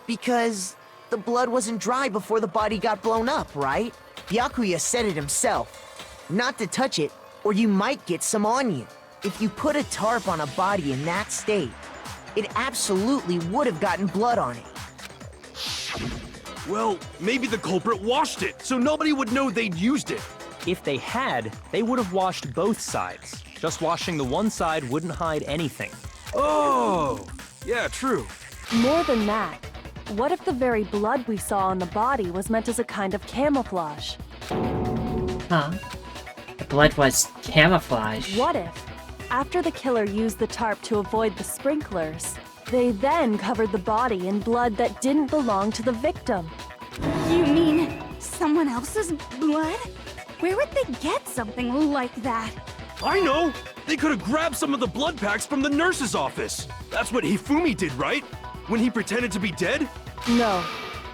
Because the blood wasn't dry before the body got blown up, right? Byakuya said it himself. Not to touch it, or you might get some on you. If you put a tarp on a body in that state, it absolutely would have gotten blood on it. Well, maybe the culprit washed it, so nobody would know they'd used it. If they had, they would have washed both sides. Just washing the one side wouldn't hide anything. Oh, yeah, true. More than that, what if the very blood we saw on the body was meant as a kind of camouflage? Huh? The blood was camouflage. What if, after the killer used the tarp to avoid the sprinklers, they then covered the body in blood that didn't belong to the victim? You mean someone else's blood? Where would they get something like that? I know! They could have grabbed some of the blood packs from the nurse's office. That's what Hifumi did, right? When he pretended to be dead? No,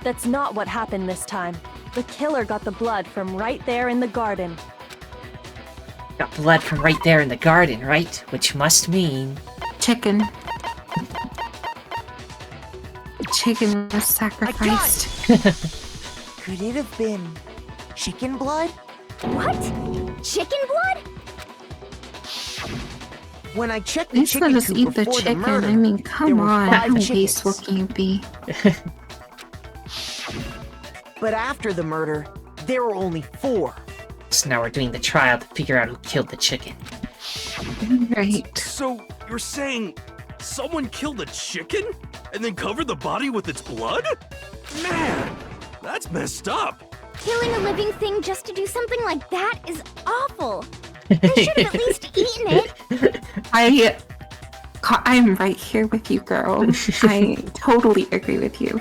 that's not what happened this time. The killer got the blood from right there in the garden. Got blood from right there in the garden, right? Which must mean... Chicken. Chicken was sacrificed. Could it have been chicken blood? What? Chicken blood? When I checked At the least let chicken us coop eat the before chicken. murder, I mean, there come were on. 5 How chickens. wasteful can you be? But after the murder, there were only 4. So now we're doing the trial to figure out who killed the chicken. Right. So, you're saying someone killed a chicken? And then covered the body with its blood? Man, that's messed up. Killing a living thing just to do something like that is awful. They should have at least eaten it. I'm right here with you, girl. I totally agree with you.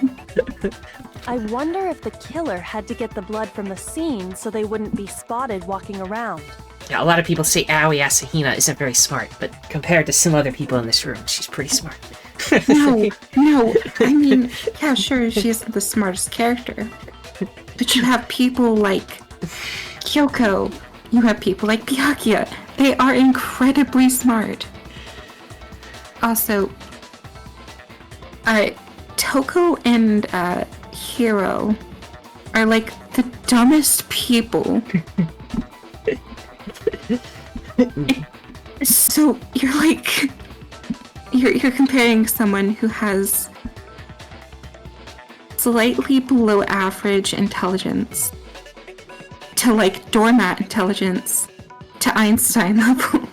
I wonder if the killer had to get the blood from the scene so they wouldn't be spotted walking around. Yeah, a lot of people say Aoi Asahina isn't very smart, but compared to some other people in this room, she's pretty smart. No, I mean, yeah, sure, she isn't the smartest character. But you have people like Kyoko, you have people like Byakuya. They are incredibly smart. Also, Toko and Hiro are like the dumbest people. So you're like, you're comparing someone who has slightly below average intelligence to like doormat intelligence to Einstein level.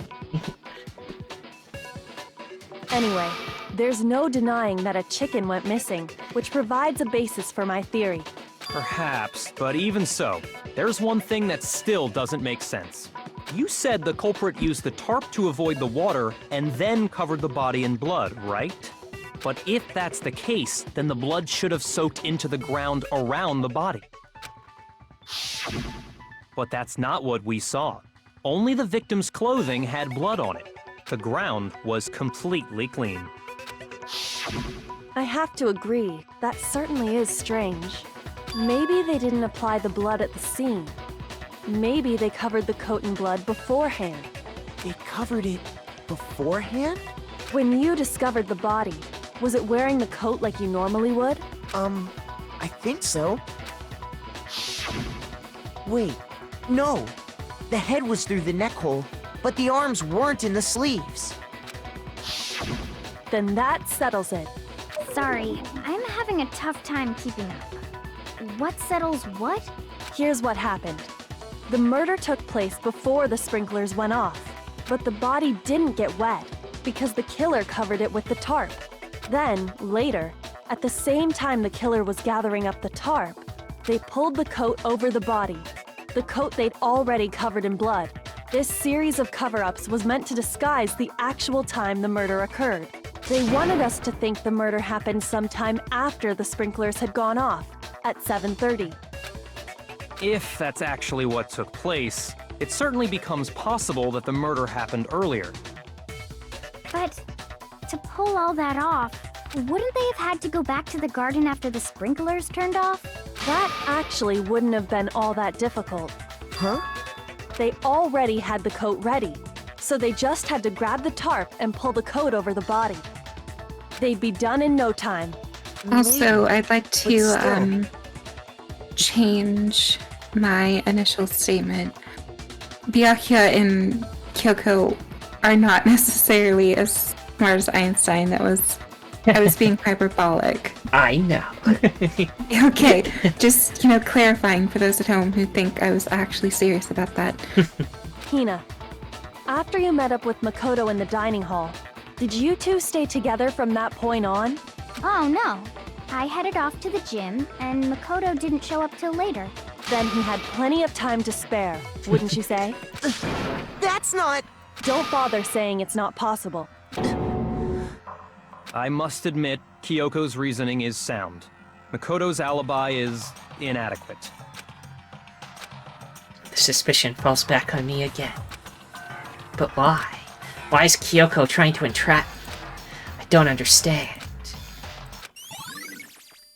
Anyway, there's no denying that a chicken went missing, which provides a basis for my theory. Perhaps, but even so, there's one thing that still doesn't make sense. You said the culprit used the tarp to avoid the water and then covered the body in blood, right? But if that's the case, then the blood should have soaked into the ground around the body. But that's not what we saw. Only the victim's clothing had blood on it. The ground was completely clean. I have to agree, that certainly is strange. Maybe they didn't apply the blood at the scene. Maybe they covered the coat in blood beforehand. They covered it beforehand? When you discovered the body, was it wearing the coat like you normally would? I think so. Wait, no. The head was through the neck hole, but the arms weren't in the sleeves. Then that settles it. Sorry, I'm having a tough time keeping up. What settles what? Here's what happened. The murder took place before the sprinklers went off, but the body didn't get wet because the killer covered it with the tarp. Then, later, at the same time the killer was gathering up the tarp, they pulled the coat over the body, the coat they'd already covered in blood. This series of cover-ups was meant to disguise the actual time the murder occurred. They wanted us to think the murder happened sometime after the sprinklers had gone off, at 7:30. If that's actually what took place, it certainly becomes possible that the murder happened earlier. But to pull all that off, wouldn't they have had to go back to the garden after the sprinklers turned off? That actually wouldn't have been all that difficult. Huh? They already had the coat ready, so they just had to grab the tarp and pull the coat over the body. They'd be done in no time. Also, I'd like but to still. change my initial statement. Byakuya and Kyoko are not necessarily as smart as Einstein. That was I was being hyperbolic. I know. Okay, just, clarifying for those at home who think I was actually serious about that. Hina, after you met up with Makoto in the dining hall, did you two stay together from that point on? Oh no. I headed off to the gym, and Makoto didn't show up till later. Then he had plenty of time to spare, wouldn't you say? That's not... Don't bother saying it's not possible. I must admit, Kyoko's reasoning is sound. Makoto's alibi is inadequate. The suspicion falls back on me again. But why? Why is Kyoko trying to entrap me? I don't understand.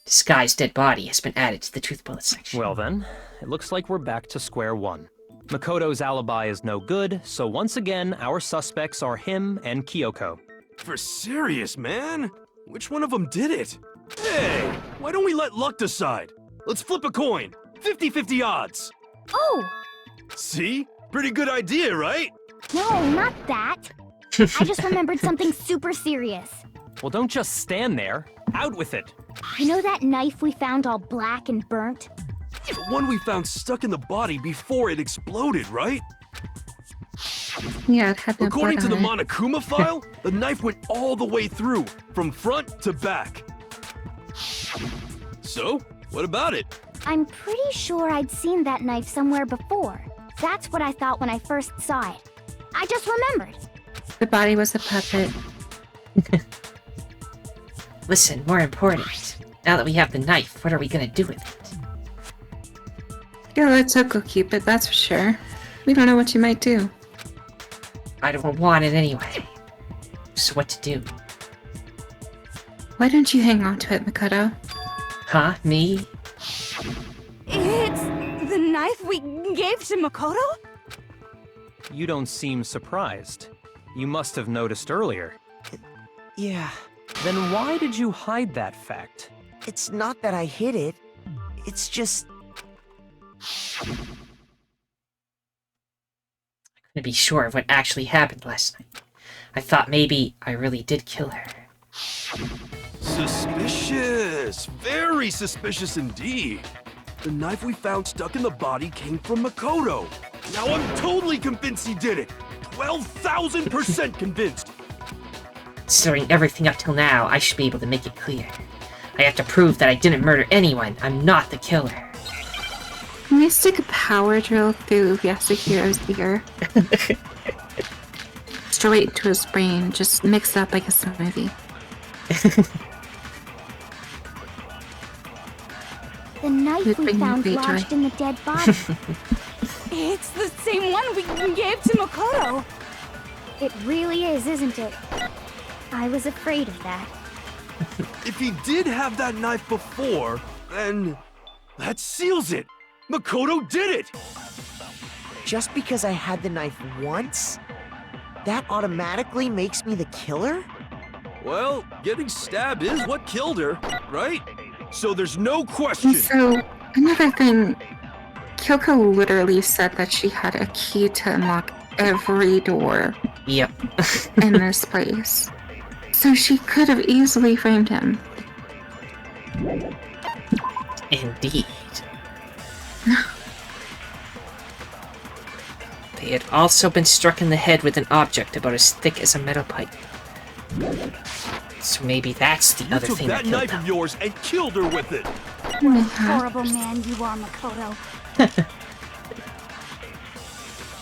This guy's dead body has been added to the truth bullet section. Well then, it looks like we're back to square one. Makoto's alibi is no good, so once again, our suspects are him and Kyoko. For serious, man? Which one of them did it? Hey, why don't we let luck decide? Let's flip a coin. 50-50 odds. Oh! See? Pretty good idea, right? No, not that. I just remembered something super serious. Well, don't just stand there. Out with it. You know that knife we found all black and burnt? The one we found stuck in the body before it exploded, right? Yeah, it had no According to blood the on it. Monokuma file, the knife went all the way through, from front to back. So, what about it? I'm pretty sure I'd seen that knife somewhere before. That's what I thought when I first saw it. I just remembered. The body was a puppet. Listen, more important. Now that we have the knife, what are we gonna do with it? Yeah, let's go keep it, that's for sure. We don't know what you might do. I don't want it anyway. So what to do? Why don't you hang on to it, Makoto? Huh? Me? It's the knife we gave to Makoto? You don't seem surprised. You must have noticed earlier. Yeah, Then why did you hide that fact? it's not that I hid it. It's just... To be sure of what actually happened last night. I thought maybe I really did kill her. Suspicious! Very suspicious indeed. The knife we found stuck in the body came from Makoto. Now I'm totally convinced he did it. 12,000% convinced. Considering everything up till now, I should be able to make it clear. I have to prove that I didn't murder anyone. I'm not the killer. Can we stick a power drill through Yasuhiro's ear? Straight into his brain, just mix it up like a smoothie. The knife It'd we bring me found great lodged joy. in the dead body. It's the same one we gave to Makoto. It really is, isn't it? I was afraid of that. If he did have that knife before, then that seals it. Makoto did it! Just because I had the knife once, that automatically makes me the killer? Well, getting stabbed is what killed her, right? So there's no question. And so, another thing, Kyoko literally said that she had a key to unlock every door Yep. in this place. So she could have easily framed him. Indeed. They had also been struck in the head with an object about as thick as a metal pipe. So maybe that's the You other took thing that that killed knife them. of yours and killed her with it. Horrible man you are, Makoto.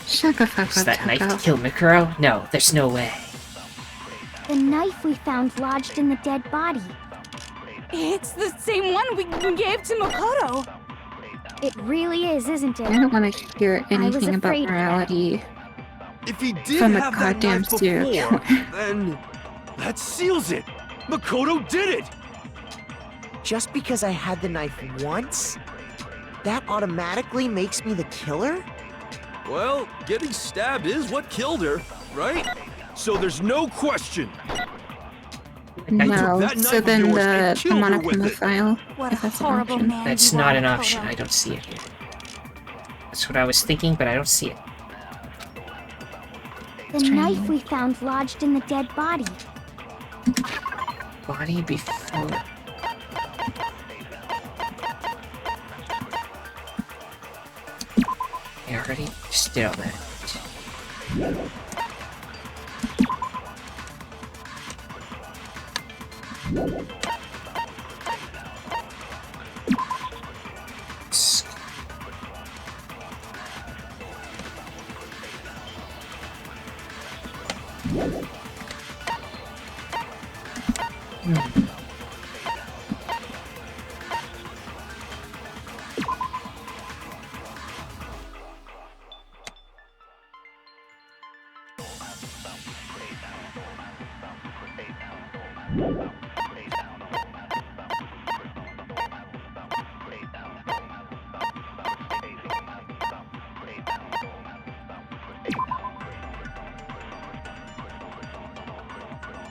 Shut the fuck Was up, that knife to Toko. kill Mikuro? No, there's no way. The knife we found lodged in the dead body. It's the same one we gave to Makoto. It really is, isn't it? I don't want to hear anything about afraid of that. morality. If he did From a have that goddamn knife serial before, killer. then that seals it. Makoto did it. Just because I had the knife once, that automatically makes me the killer? Well, getting stabbed is what killed her, right? So there's no question. No, that knife so of then yours the and killed her with Monokuma it. file, What if a that's an horrible option. man That's you not are, an Makoto. option. I don't see it here. That's what I was thinking, but I don't see it. The knife we found lodged in the dead body. body before... I already just did all that.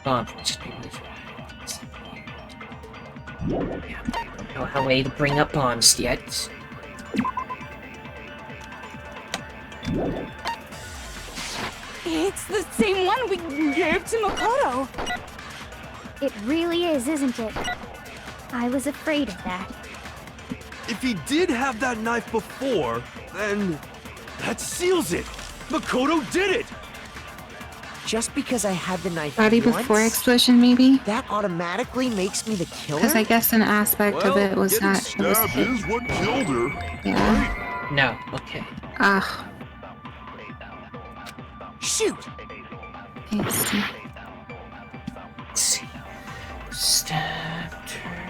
Bomb just be moved. Yeah, I don't know how way to bring up bombs yet. It's the same one we gave to Makoto. It really is, isn't it? I was afraid of that. If he did have that knife before, then that seals it. Makoto did it. Just because I had the knife Body once, before explosion, maybe? that automatically makes me the killer? Because I guess an aspect of it was getting that it was stabbed hit. is what killed her. Yeah. No, okay. Ah, Shoot! I see. Let's see. Stabbed her.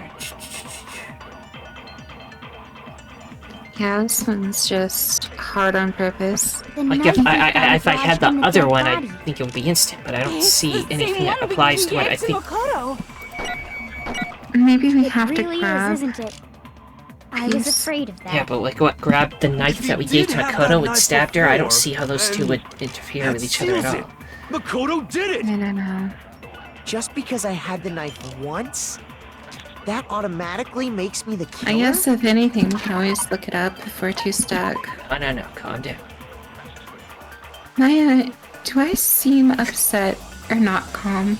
Yeah, this one's just hard on purpose. The Like if knife if I had the lodged in other dead one, body. I think it would be instant, but I don't It's see the anything same that one we applies to it. gave I think. Makoto. Maybe we It have really to grab. is, isn't it? I was piece. afraid of that. Yeah, but like what? Grabbed the knife he that we did gave to have Makoto that and knife stabbed her. I don't before, see how those two then would interfere that with each other at seals all. it. Makoto did it. I don't know. Just because I had the knife once, that automatically makes me the killer? I guess if anything, we can always look it up if we're too stuck. Oh no, calm down. Maya, do I seem upset or not calm?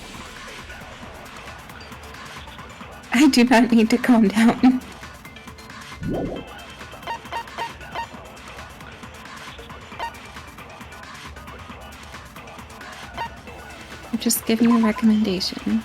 I do not need to calm down. I'm just giving a recommendation.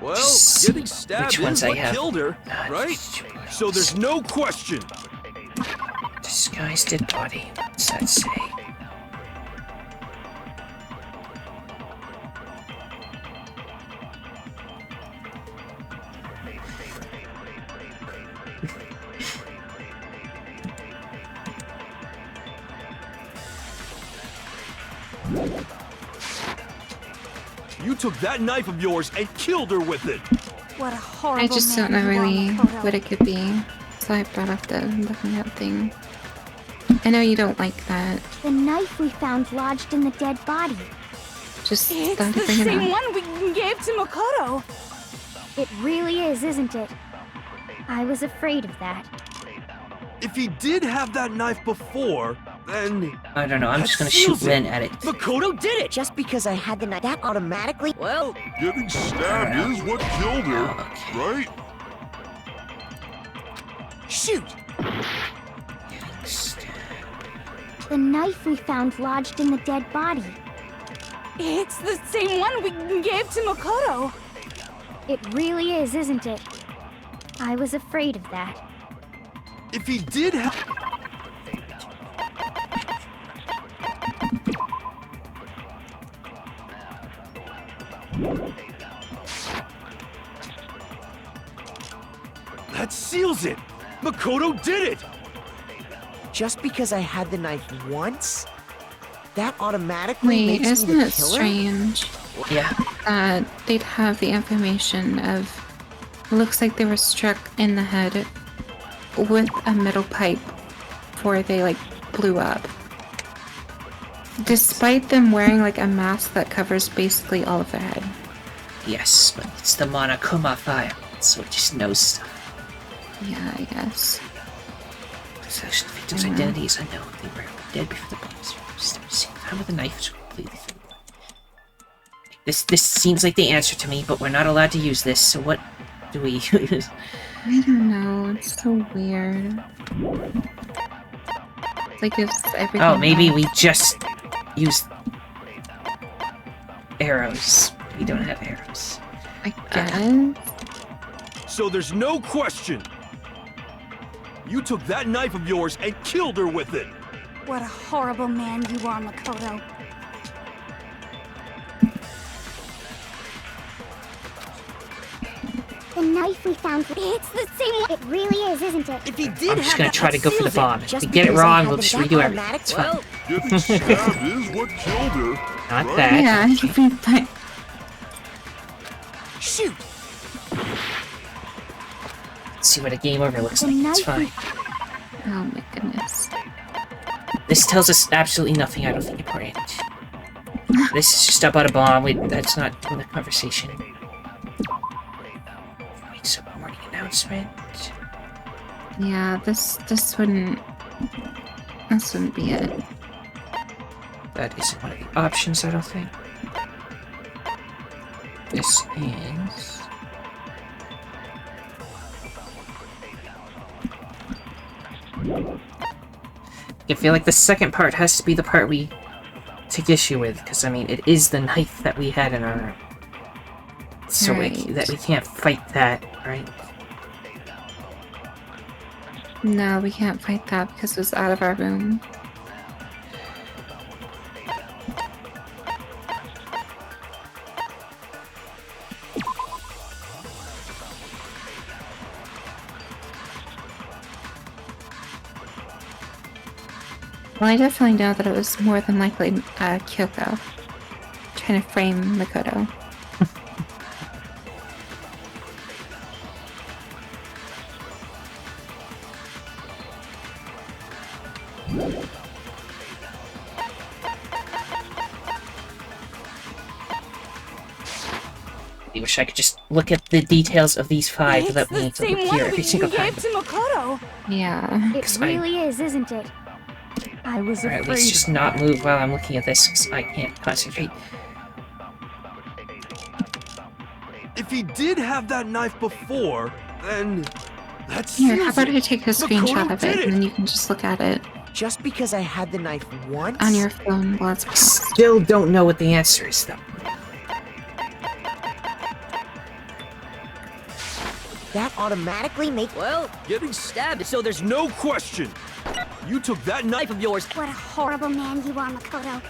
Well, Just getting see stabbed which ones is I what have. killed her, right? So there's no question. Disguised dead body. What's that say? You took that knife of yours and killed her with it. What a horrible I just don't man know you are, really Makoto. what it could be, so I brought up the looking at thing. I know you don't like that. The knife we found lodged in the dead body. Just It's thought the to bring it same up. one we gave to Makoto. It really is, isn't it? I was afraid of that. If he did have that knife before, then I don't know. I'm that just gonna shoot seals it. Ren at it. Makoto did it. Just because I had the knife, that automatically... Well, Getting stabbed is what killed her, Okay. right? Shoot! The knife we found lodged in the dead body. It's the same one we gave to Makoto. It really is, isn't it? I was afraid of that. If he did have... That seals it. Makoto did it. Just because I had the knife once, that automatically Wait, makes me isn't the it killer? strange Yeah. that they'd have the information of... It looks like they were struck in the head with a metal pipe before they, like, blew up. Despite them wearing like a mask that covers basically all of their head. Yes, but it's the Monokuma file, so it just knows stuff. Yeah, I guess. It's actually the victim's identity is unknown. They were dead before the bodies were seen. How with the knife is completely through. This seems like the answer to me, but we're not allowed to use this, so what do we use? I don't know, it's so weird. It's like if everything. Oh, maybe we just use arrows. We don't have arrows. I guess. So there's no question. You took that knife of yours and killed her with it. What a horrible man you are, Makoto. The knife we found, it's the same one. It really is, isn't it? If he did I'm just have gonna that, try to go for the seals bomb. it. If we get it wrong, we'll just redo everything. automatic. It's fine. Getting stabbed is what killed her. Not right? that. Yeah, it'd be fine. Shoot! Let's see what a game over looks The like. It's knife we fine. Oh my goodness. This tells us absolutely nothing, I don't think, important. This is just about a bomb. Wait, that's not in the conversation. Wait, so morning announcement. Yeah, this wouldn't be it. That isn't one of the options, I don't think. This is... I feel like the second part has to be the part we take issue with, because I mean, it is the knife that we had in our room. So Right. that we can't fight that, right? No, we can't fight that because it was out of our room. Well, I definitely know that it was more than likely Kyoko trying to frame Makoto. I wish I could just look at the details of these five It's without the needing to same look one here every we single time. gave to Makoto. Yeah. It 'Cause I- really is, isn't it? I was Alright, afraid. let's just not move while I'm looking at this, because I can't concentrate. If he did have that knife before, then that's Here, how about I take a screenshot of did it it. and then you can just look at it Just because I had the knife once? on your phone while it's I paused. still don't know what the answer is, though. That automatically make... Well, Getting stabbed, so there's no question. You took that knife of yours. What a horrible man you are, Makoto.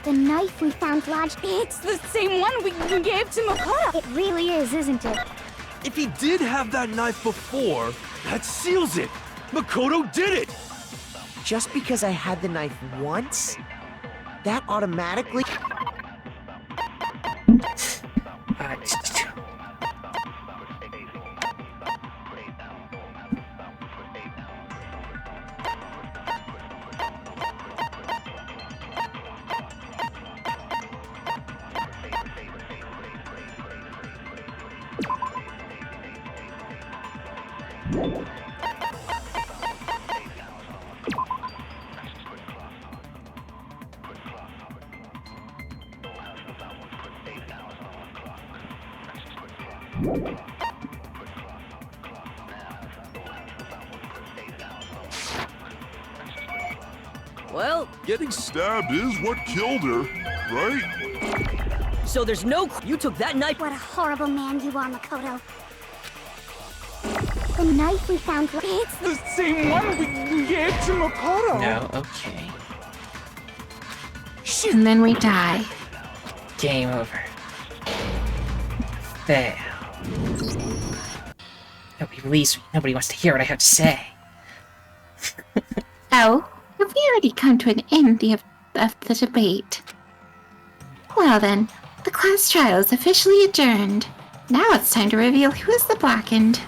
The knife we found lodged, It's the same one we gave to Makoto. it really is, isn't it? If he did have that knife before, that seals it. Makoto did it. Just because I had the knife once? That automatically... well, Getting Stabbed is what killed her, right? so there's no... You took that knife... What a horrible man you are, Makoto. The knife we found, It's the same one we gave to Makoto. No, okay. And then we die. Game over. Fail. Nobody believes me. Nobody wants to hear what I have to say. Oh, have we already come to an end of the debate? Well then, the class trial is officially adjourned. Now it's time to reveal who is the blackened.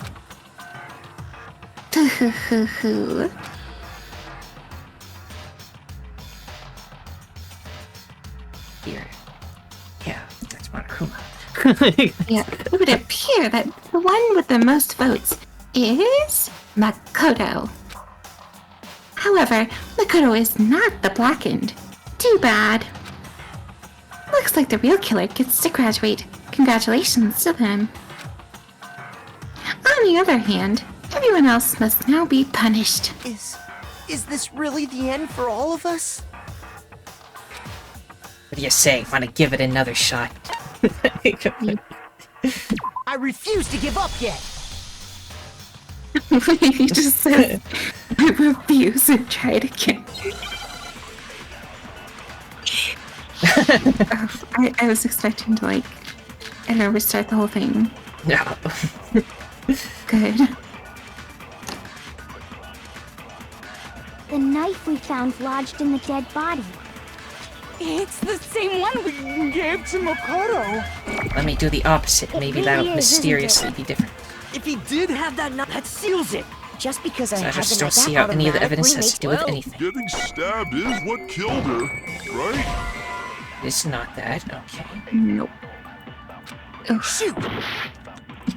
Yeah, it would appear that the one with the most votes is Makoto. However, Makoto is not the blackened. Too bad. Looks like the real killer gets to graduate. Congratulations to them. On the other hand, everyone else must now be punished. Is this really the end for all of us? What do you say? Want to give it another shot? I refuse to give up yet. He just says, I refuse and try it again. I was expecting to, like, I don't know, restart the whole thing. No. Good. The knife we found lodged in the dead body. It's the same one we gave to Makoto. Let me do the opposite. Maybe really that'll is, mysteriously be different. If he did have that knife, that seals it. Just because So I have just the don't knife, see that how any of the evidence automatically has to do with well, anything. Getting stabbed is what killed her, right? It's not that. Okay. Nope. Shoot!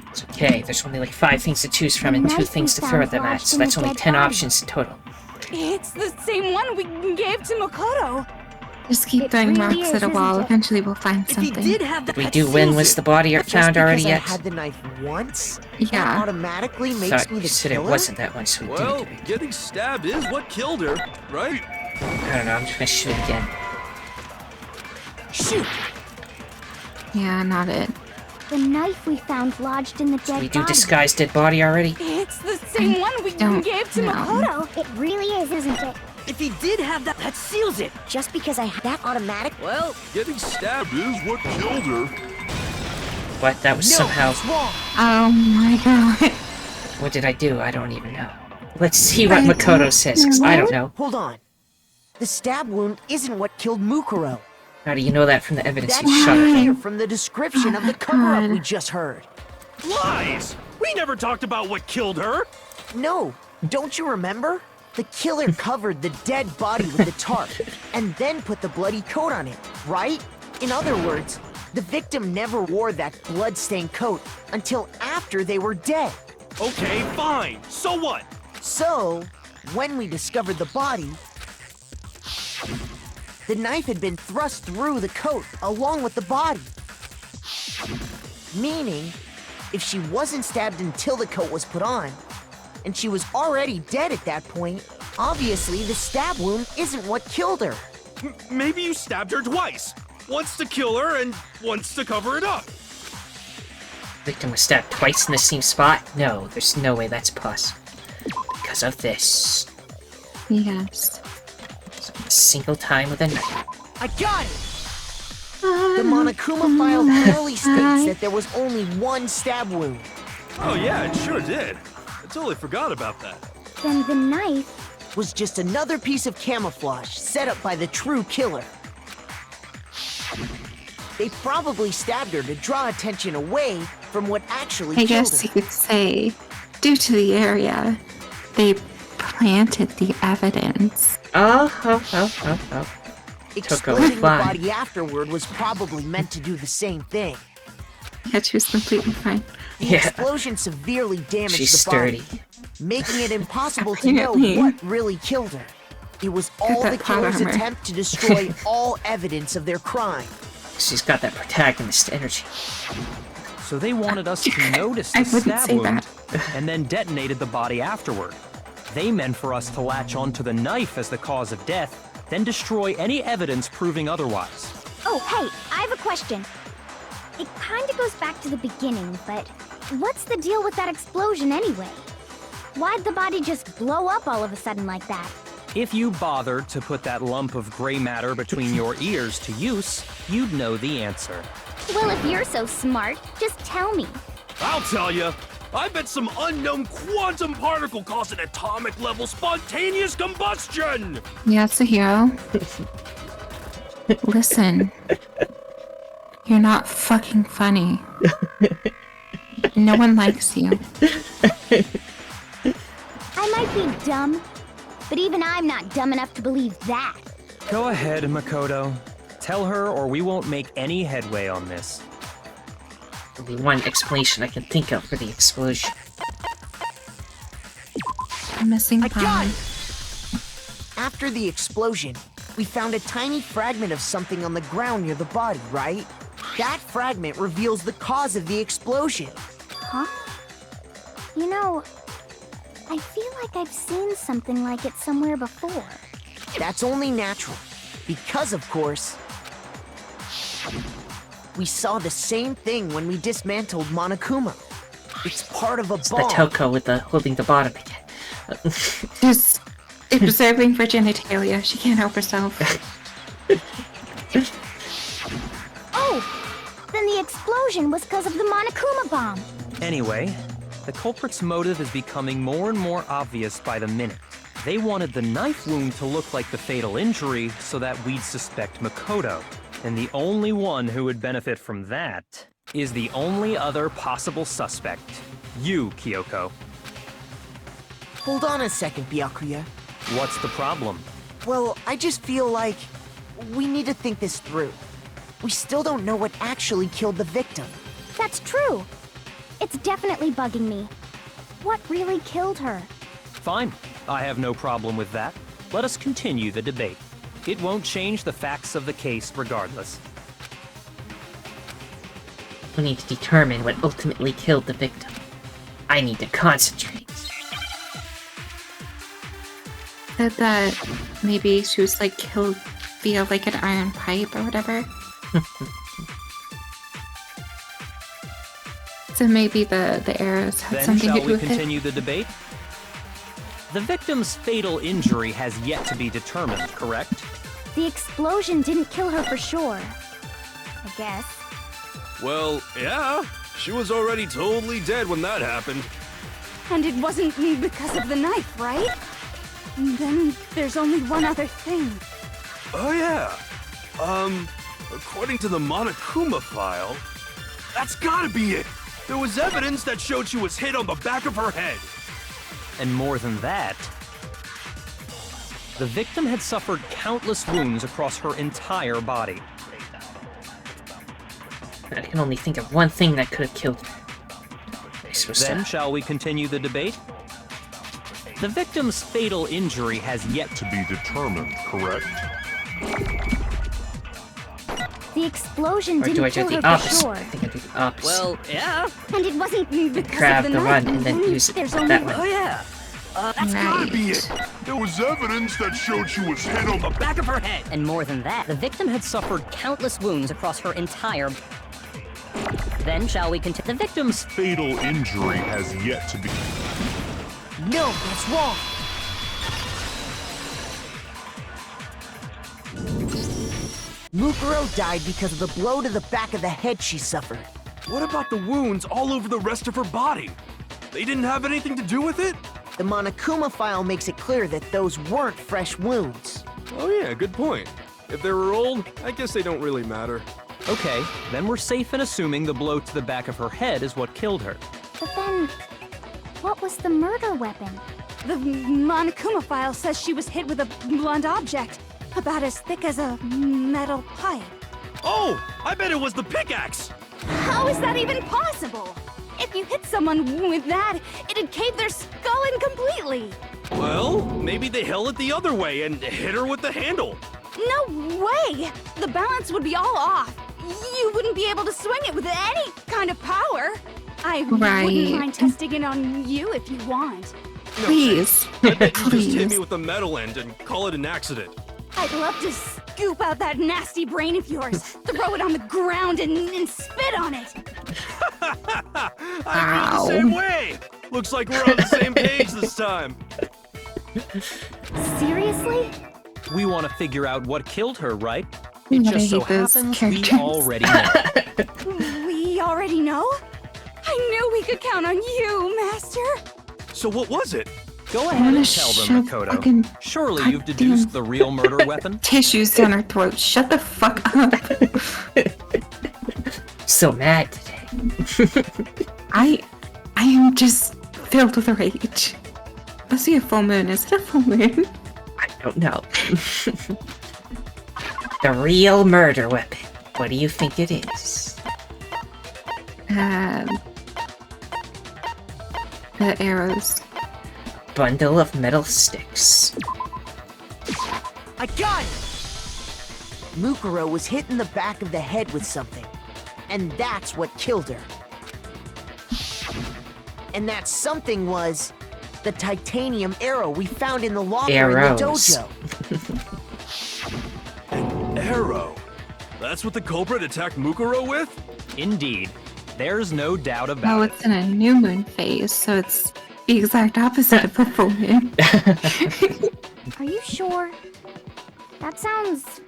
It's okay. There's only like 5 things to choose from and 2 things to throw them at, so that's only 10 options in total. It's the same one we gave to Makoto. Just keep It throwing really rocks is, at a wall. isn't it? Eventually we'll find If he something. did have that, Did we that do when seals was it. the body Just found already because I yet? had the knife once, Yeah. that automatically makes Thought me you the said killer? it wasn't that one, so we Well, didn't do it. getting stabbed is what killed her, right? I don't know. I'm just gonna shoot it again. Shoot! Yeah, not it. The knife we found lodged in the dead Did we do body. disguised dead body already? It's the same one we don't gave to know. Makoto. It really is, isn't it? If he did have that, that seals it. Just because I had that automatic? Well, Getting stabbed is what killed her. What? That was No, somehow... it's wrong. Oh my god. What did I do? I don't even know. Let's see what Makoto says, because I don't know. Hold on. The stab wound isn't what killed Mukuro. How do you know that from the evidence That's you shot clear at? from the description Oh of the my cover-up God. we just heard. Lies! We never talked about what killed her! No, don't you remember? The killer covered the dead body with the tarp, and then put the bloody coat on it, right? In other words, the victim never wore that blood-stained coat until after they were dead. Okay, fine. So what? So, when we discovered the body, the knife had been thrust through the coat along with the body. Meaning, if she wasn't stabbed until the coat was put on, and she was already dead at that point, obviously the stab wound isn't what killed her. Maybe you stabbed her twice. Once to kill her and once to cover it up. Victim was stabbed twice in the same spot? No, there's no way that's possible. Because of this. Yes. A single time with a knife. I got it! The Monokuma file clearly states that there was only one stab wound. Oh yeah, it sure did. I totally forgot about that. Then the knife... Was just another piece of camouflage set up by the true killer. They probably stabbed her to draw attention away from what actually I killed guess her. you could say, due to the area, they planted the evidence. Oh. Exploding the fly. body afterward was probably meant to do the same thing. Yeah, she was completely fine. The Yeah. explosion severely damaged She's the body, sturdy. making it impossible to know Apparently. what really killed her. It was all that the plot killer's armor. attempt to destroy all evidence of their crime. She's got that protagonist energy. So they wanted us to notice the I wouldn't stab say wound that. and then detonated the body afterward. They meant for us to latch onto the knife as the cause of death, then destroy any evidence proving otherwise. Oh, hey, I have a question. It kinda goes back to the beginning, but what's the deal with that explosion anyway? Why'd the body just blow up all of a sudden like that? If you bothered to put that lump of gray matter between your ears to use, you'd know the answer. Well, if you're so smart, just tell me. I'll tell you. I bet some unknown quantum particle caused an atomic level spontaneous combustion! Yeah, it's a hero. Listen. You're not fucking funny. No one likes you. I might be dumb, but even I'm not dumb enough to believe that. Go ahead, Makoto. Tell her or we won't make any headway on this. Only one explanation I can think of for the explosion. A missing I got bomb. it! After the explosion, we found a tiny fragment of something on the ground near the body, right? That fragment reveals the cause of the explosion. Huh? You know, I feel like I've seen something like it somewhere before. That's only natural. Because, of course, we saw the same thing when we dismantled Monokuma. It's part of a It's the bomb. Toko with the holding the bottom again. Just observing for genitalia. She can't help herself. Oh! Then the explosion was because of the Monokuma bomb. Anyway, the culprit's motive is becoming more and more obvious by the minute. They wanted the knife wound to look like the fatal injury so that we'd suspect Makoto. And the only one who would benefit from that is the only other possible suspect. You, Kyoko. Hold on a second, Byakuya. What's the problem? Well, I just feel like we need to think this through. We still don't know what actually killed the victim. That's true. It's definitely bugging me. What really killed her? Fine. I have no problem with that. Let us continue the debate. It won't change the facts of the case regardless. We need to determine what ultimately killed the victim. I need to concentrate. Said that maybe she was like killed via like an iron pipe or whatever. So maybe the arrows had Then something to shall do we with it. continue the debate? The victim's fatal injury has yet to be determined, correct? The explosion didn't kill her for sure. I guess. Well, yeah. She was already totally dead when that happened. And it wasn't because of the knife, right? Then there's only one other thing. Oh, yeah. According to the Monokuma file, that's gotta be it. There was evidence that showed she was hit on the back of her head. And more than that, the victim had suffered countless wounds across her entire body. I can only think of one thing that could have killed her. Then shall we continue the debate? The victim's fatal injury has yet to be determined, correct? The explosion Or do didn't I do kill her the for opposite? sure. I think I do the opposite. Well, yeah. And it wasn't because Grab of the the knife. run and then use it There's that only way. Oh, yeah. That's gotta be it. There was evidence that showed she was hit on the Back of her head. And more than that, the victim had suffered countless wounds across her entire... Then shall we continue? The victim's fatal injury has yet to be... No, that's wrong. Mukuro died because of the blow to the back of the head she suffered. What about the wounds all over the rest of her body? They didn't have anything to do with it? The Monokuma file makes it clear that those weren't fresh wounds. Oh yeah, good point. If they were old, I guess they don't really matter. Okay, then we're safe in assuming the blow to the back of her head is what killed her. But then, what was the murder weapon? The Monokuma file says she was hit with a blunt object, about as thick as a metal pipe. Oh, I bet it was the pickaxe! How is that even possible? If you hit someone with that, it'd cave their skull in completely. Well, maybe they held it the other way and hit her with the handle. No way! The balance would be all off. You wouldn't be able to swing it with any kind of power. I wouldn't mind testing it on you if you want. No, Please. I bet you just hit Please. me with the metal end and call it an accident. I'd love to scoop out that nasty brain of yours, throw it on the ground, and spit on it. I feel the same way. Looks like we're on the same page this time. Seriously? We want to figure out what killed her, right? I It just so hate those happens we characters. already know. We already know? I knew we could count on you, Master. So what was it? Go I ahead wanna and tell them, shove Makoto. fucking Surely you've goddamn deduced the real murder weapon? tissues down her throat. Shut the fuck up. So mad today. I am just filled with rage. Let's see a full moon. Is it a full moon? I don't know. The real murder weapon. What do you think it is? The arrows. Bundle of metal sticks. I got it! Mukuro was hit in the back of the head with something, and that's what killed her. And that something was the titanium arrow we found in the locker in the dojo. An arrow? That's what the culprit attacked Mukuro with? Indeed. There's no doubt about it. It's in a new moon phase, so it's the exact opposite of a full moon. Are you sure? That sounds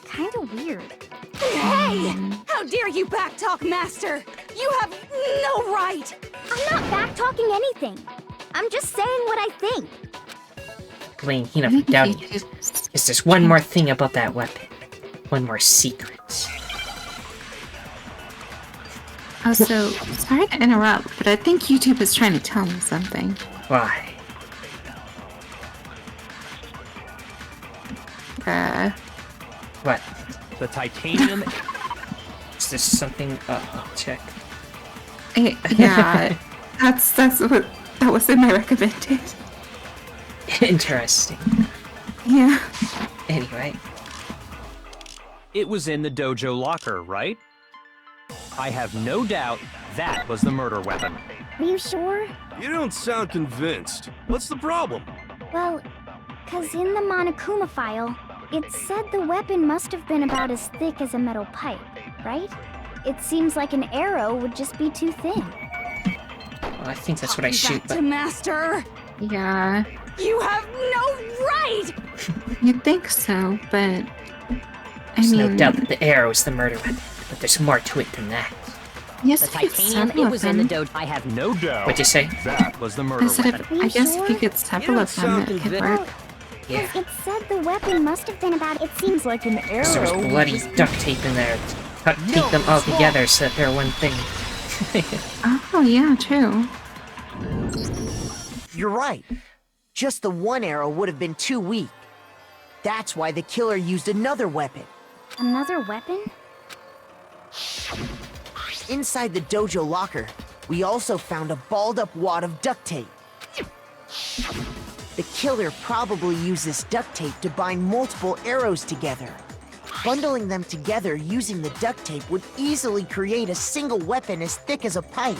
kind of weird. Hey! How dare you backtalk, Master? You have no right! I'm not back-talking anything. I'm just saying what I think. Blame Hina for doubting it. Is there's one more thing about that weapon. One more secret. Also, sorry to interrupt, but I think YouTube is trying to tell me something. Why? What? The titanium... Is this something... I'll check. Yeah, that was in my recommended. Interesting. Yeah. Anyway. It was in the dojo locker, right? I have no doubt that was the murder weapon. Are you sure? You don't sound convinced. What's the problem? Well, 'cause in the Monokuma file, it said the weapon must have been about as thick as a metal pipe, right? It seems like an arrow would just be too thin. Well, I think that's what I shoot, Back but... to Master! Yeah. You have no right! You'd think so, but... There's no doubt that the arrow is the murder weapon, but there's more to it than that. Yes, The titanium, it was in the dojo. I have No doubt. What'd you say? That was the murder weapon. I guess if you get several of them, it could work. Yeah. It said the weapon must have been about... It seems like an arrow. 'Cause there was bloody duct tape in there. Duct tape them all together so that they're one thing. Oh, yeah, true. You're right. Just the one arrow would have been too weak. That's why the killer used another weapon. Another weapon? Inside the dojo locker, we also found a balled-up wad of duct tape. The killer probably used this duct tape to bind multiple arrows together. Bundling them together using the duct tape would easily create a single weapon as thick as a pipe.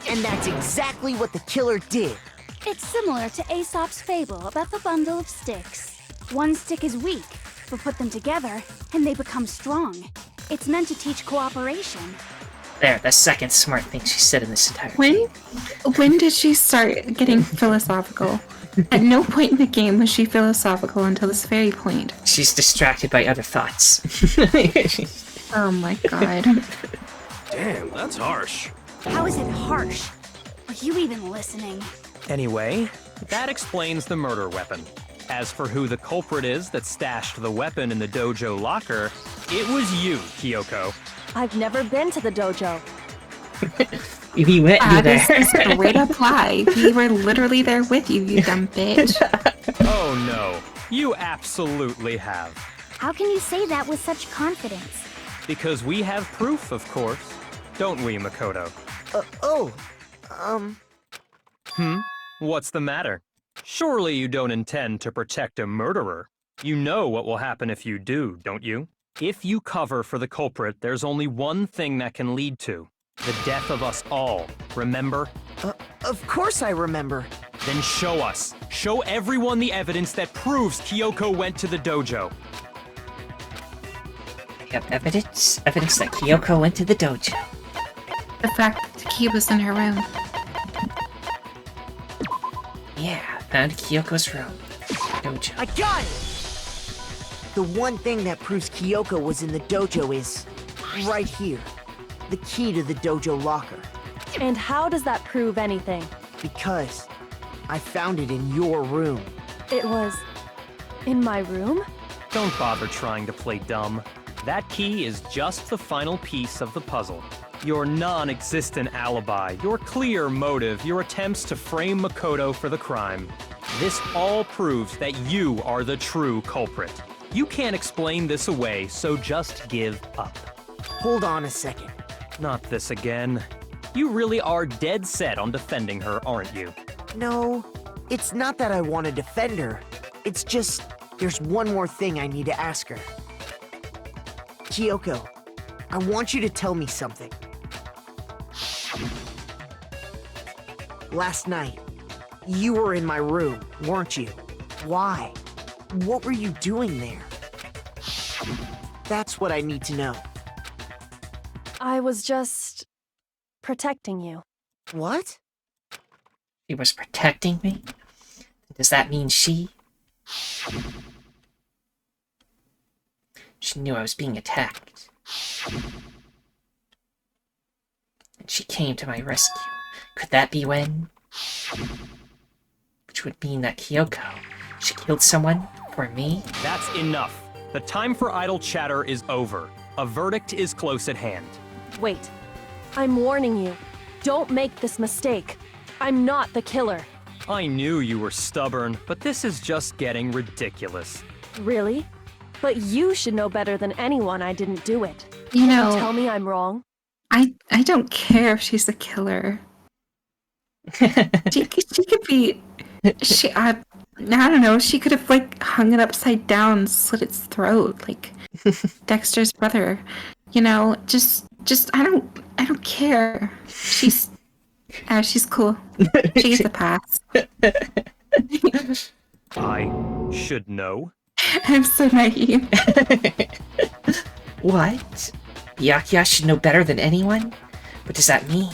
And that's exactly what the killer did. It's similar to Aesop's fable about the bundle of sticks. One stick is weak, but put them together, and they become strong. It's meant to teach cooperation. There, the second smart thing she said in this entire When did she start getting philosophical? At no point in the game was she philosophical until this very point. She's distracted by other thoughts. Oh my god. Damn, that's harsh. How is it harsh? Are you even listening? Anyway, that explains the murder weapon. As for who the culprit is that stashed the weapon in the dojo locker, it was you, Kyoko. I've never been to the dojo. We met you there. This is a straight up lie. We were literally there with you, you dumb bitch. Oh no, you absolutely have. How can you say that with such confidence? Because we have proof, of course. Don't we, Makoto? What's the matter? Surely you don't intend to protect a murderer. You know what will happen if you do, don't you? If you cover for the culprit, there's only one thing that can lead to. The death of us all, remember? Of course I remember. Then show us. Show everyone the evidence that proves Kyoko went to the dojo. We have evidence? Evidence that Kyoko went to the dojo. The fact that the key was in her room. Yeah, found Kyoko's room. Dojo. I got it! The one thing that proves Kyoko was in the dojo is right here. The key to the dojo locker. And how does that prove anything? Because I found it in your room. It was in my room? Don't bother trying to play dumb. That key is just the final piece of the puzzle. Your non-existent alibi, your clear motive, your attempts to frame Makoto for the crime. This all proves that you are the true culprit. You can't explain this away, so just give up. Hold on a second. Not this again. You really are dead set on defending her, aren't you? No, it's not that I want to defend her. It's just, there's one more thing I need to ask her. Kyoko, I want you to tell me something. Last night, you were in my room, weren't you? Why? What were you doing there? That's what I need to know. I was just protecting you. What? She was protecting me? Does that mean she knew I was being attacked? And she came to my rescue. Could that be when? Which would mean that Kyoko, she killed someone for me? That's enough. The time for idle chatter is over. A verdict is close at hand. Wait. I'm warning you. Don't make this mistake. I'm not the killer. I knew you were stubborn, but this is just getting ridiculous. Really? But you should know better than anyone I didn't do it. You know, Tell me I'm wrong. I don't care if she's a killer. she could be. I don't know. She could have like hung it upside down, slit its throat, like Dexter's brother. You know, just I don't care. She's cool. She gets a pass. I should know. I'm so naive. What? Byakuya should know better than anyone? What does that mean?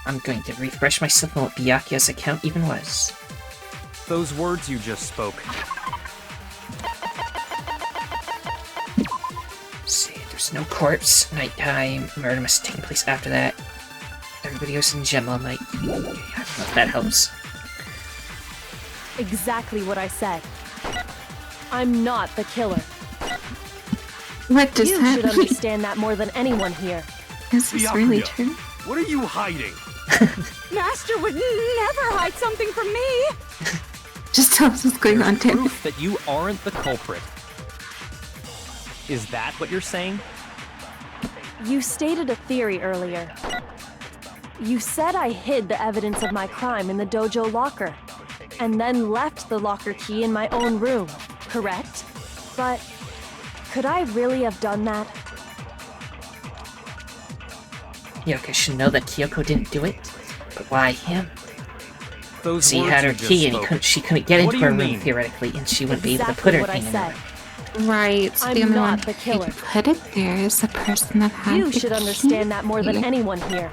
I'm going to refresh myself on what Byakuya's account even was. Those words you just spoke. Let's see, there's no corpse, nighttime, murder must have taken place after that. Everybody was in gem all night. Okay, I don't know if that helps. Exactly what I said. I'm not the killer. What does You that should mean? understand that more than anyone here. Is this really Byakuya, true? What are you hiding? Master would never hide something from me! Just tell us what's going on, Tim. Proof that you aren't the culprit. Is that what you're saying? You stated a theory earlier. You said I hid the evidence of my crime in the dojo locker, and then left the locker key in my own room, correct? But could I really have done that? Kyoko should know that Kyoko didn't do it, but why him? Those So he words had her you just key and spoke. she couldn't get What into do her you room mean? theoretically, and she wouldn't be able to put Exactly her what I thing in said. there. Right. So I'm the only not one the who killer. could put it there is the person that had You the should key. understand that more than anyone here.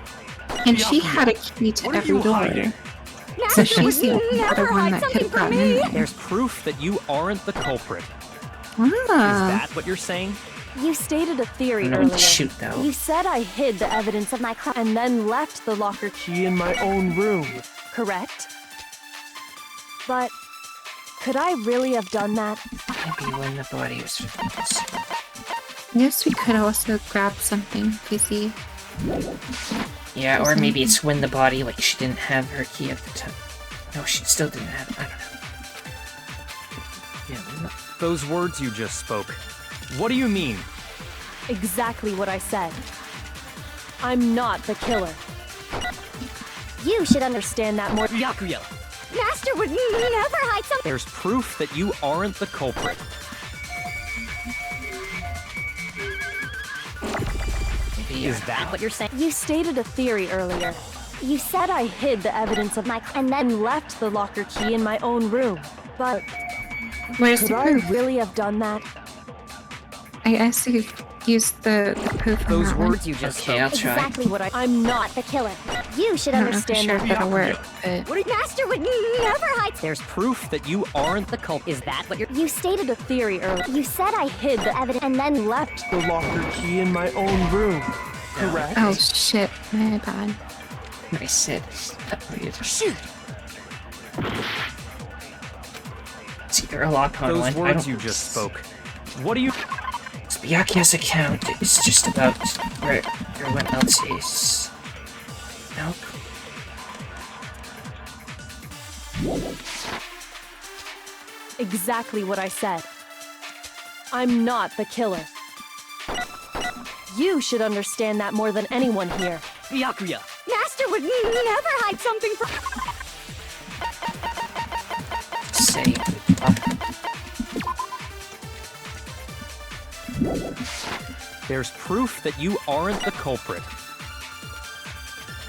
And she had a key to What are every you door. hiding? So Master she's would the only never other one hide that could something have from gotten in me! there. There's proof that you aren't the culprit. Is Ah. that what you're saying? You stated a theory I'm going to earlier. shoot though. You said I hid the evidence of my crime and then left the locker key in my own room, correct? But could I really have done that? Maybe when the body was Yes, we could also grab something fizzy. Yeah, or maybe it's when the body, like, she didn't have her key at the time. No, she still didn't have it. I don't know. Yeah, no. Those words you just spoke. What do you mean? Exactly what I said. I'm not the killer. You should Understand that more. Byakuya! Master would never hide something. There's proof that you aren't the culprit. Maybe, Is that What you're saying? You stated a theory earlier. You said I hid the evidence of my crime and then left the locker key in my own room. But Where's could the I proof? really have done that? I guess you could use the proof on Those that one. words you just Okay, I'll spoke. try. Exactly what I'm not. not the killer. You should I'm not for understand sure that. if that'll work, but Master would never hide. There's proof that you aren't the culprit. Is that what you're... You stated a theory earlier. You said I hid the evidence and then left. The locker key in my own room, correct? oh shit, my bad. I said. Shoot. It's either a lock on Those one. I words don't. you just spoke. What do you... It's Byakuya's account. It's just about where everyone else is. Nope. Exactly what I said. I'm not the killer. You should understand that more than anyone here. Byakuya! Master would never hide something from. Say. There's proof that you aren't the culprit.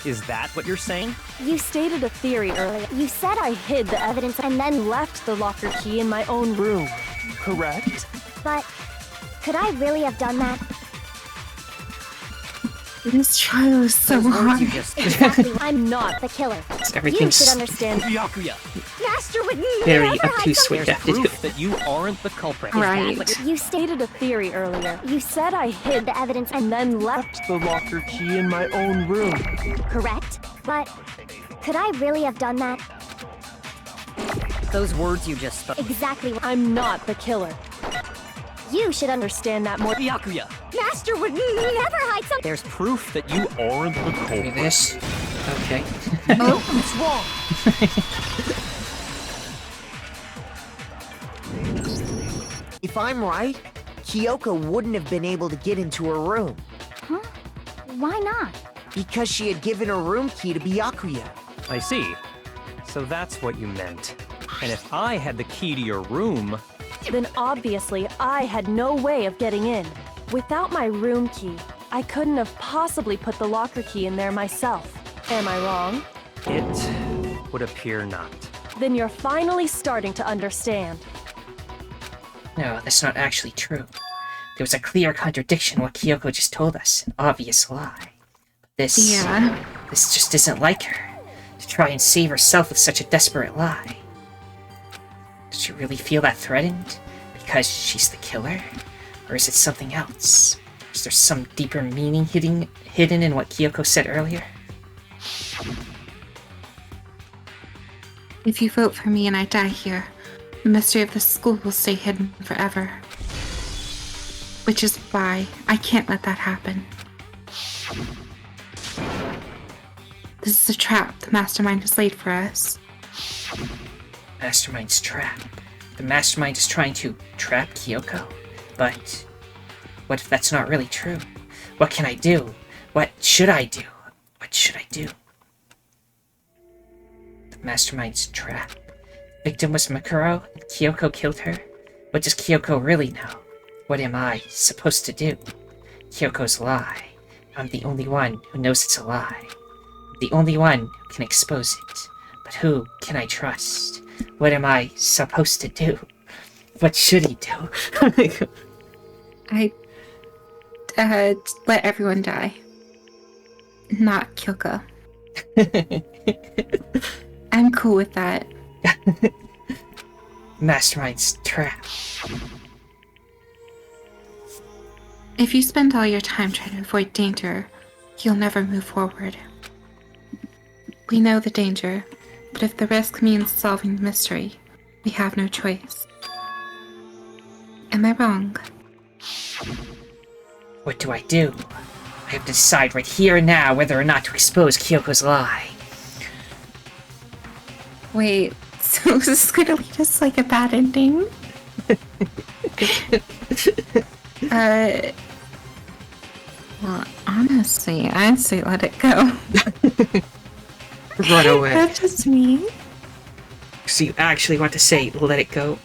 Is that what you're saying? You stated a theory earlier. You said I hid the evidence and then left the locker key in my own room. Correct? But could I really have done that? This trial is so Those words hard. you just Exactly. I'm not the killer. You Everything's should understand. Byakuya! Master would very never hide obtuse something. what you There's have to do. proof that you aren't the culprit. Right. You stated a theory earlier. You said I hid the evidence and then left. The locker key in my own room. Correct. But could I really have done that? Those words you just spoke. Exactly. I'm not the killer. You should understand that more. Byakuya! Master would never hide something. There's proof that you aren't the Give me culprit. this. Okay. What's wrong? If I'm right, Kyoko wouldn't have been able to get into her room Huh? Why not? because she had given her room key to Byakuya. I see. So that's what you meant. And if I had the key to your room, Then obviously I had no way of getting in. Without my room key, I couldn't have possibly put the locker key in there myself. Am I wrong? it would appear not. Then you're finally starting to understand. No, that's not actually true. There was a clear contradiction in what Kyoko just told us. An obvious lie. But this... Yeah. This just isn't like her. To try and save herself with such a desperate lie. Does she really feel that threatened? Because she's the killer? Or is it something else? Is there some deeper meaning hidden in what Kyoko said earlier? If you vote for me and I die here, the mystery of the school will stay hidden forever. Which is why I can't let that happen. This is a trap the mastermind has laid for us. Mastermind's trap. The mastermind is trying to trap Kyoko? But what if that's not really true? What can I do? What should I do? What should I do? The mastermind's trap. Victim was Mikuro, and Kyoko killed her? What does Kyoko really know? What am I supposed to do? Kyoko's lie. I'm the only one who knows it's a lie. The only one who can expose it. But who can I trust? What am I supposed to do? What should he do? I let everyone die. Not Kyoko. I'm cool with that. Mastermind's trap. If you spend all your time trying to avoid danger, you'll never move forward. We know the danger, but if the risk means solving the mystery, we have no choice. Am I wrong? What do I do? I have to decide right here and now whether or not to expose Kyoko's lie. Wait, so is this gonna lead us like a bad ending? Well, honestly, I'd say let it go. Run away. That's just me. So you actually want to say, let it go?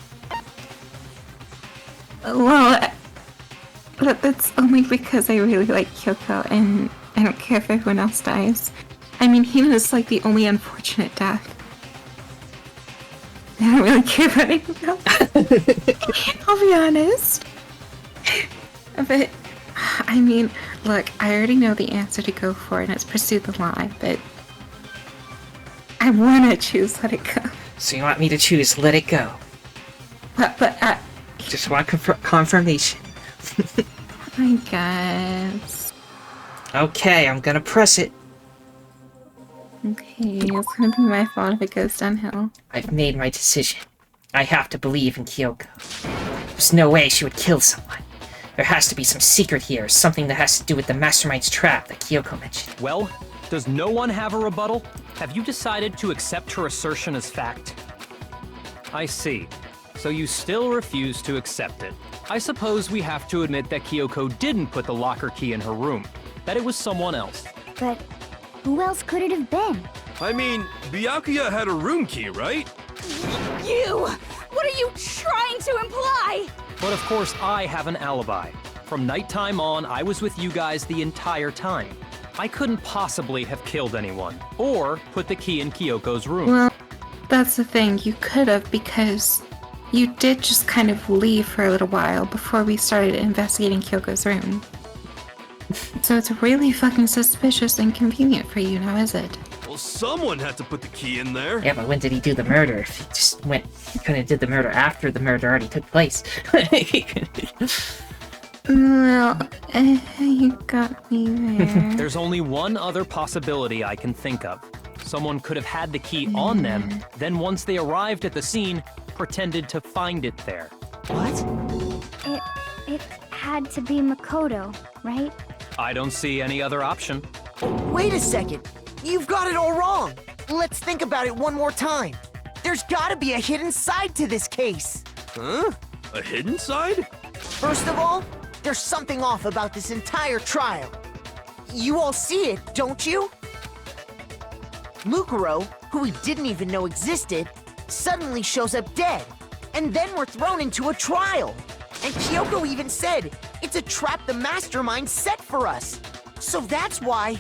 Well, that's only because I really like Kyoko, and I don't care if everyone else dies. I mean, he was like the only unfortunate death. I don't really care about anything else. I'll be honest. But, I mean, look, I already know the answer to go for, and it's pursue the lie, but I want to choose let it go. So you want me to choose let it go? But Just want confirmation. I guess. Okay, I'm gonna press it. Okay, it's gonna be my fault if it goes downhill. I've made my decision. I have to believe in Kyoko. There's no way she would kill someone. There has to be some secret here, something that has to do with the mastermind's trap that Kyoko mentioned. Well, does no one have a rebuttal? Have you decided to accept her assertion as fact? I see. So you still refuse to accept it. I suppose we have to admit that Kyoko didn't put the locker key in her room, that it was someone else. But who else could it have been? I mean, Byakuya had a room key, right? You! What are you trying to imply? But of course, I have an alibi. From nighttime on, I was with you guys the entire time. I couldn't possibly have killed anyone, or put the key in Kyoko's room. Well, that's the thing. You could have, because you did just kind of leave for a little while before we started investigating Kyoko's room. So it's really fucking suspicious and convenient for you now, is it? Well, someone had to put the key in there. Yeah, but when did he do the murder? If he just couldn't have did the murder after the murder already took place. Well, you got me there. There's only one other possibility I can think of. Someone could have had the key on them, then once they arrived at the scene, pretended to find it there. What? It had to be Makoto, right? I don't see any other option. Wait a second. You've got it all wrong. Let's think about it one more time. There's gotta be a hidden side to this case. Huh? A hidden side? First of all, there's something off about this entire trial. You all see it, don't you? Mukuro, who we didn't even know existed, suddenly shows up dead. And then we're thrown into a trial. And Kyoko even said, it's a trap the mastermind set for us. So that's why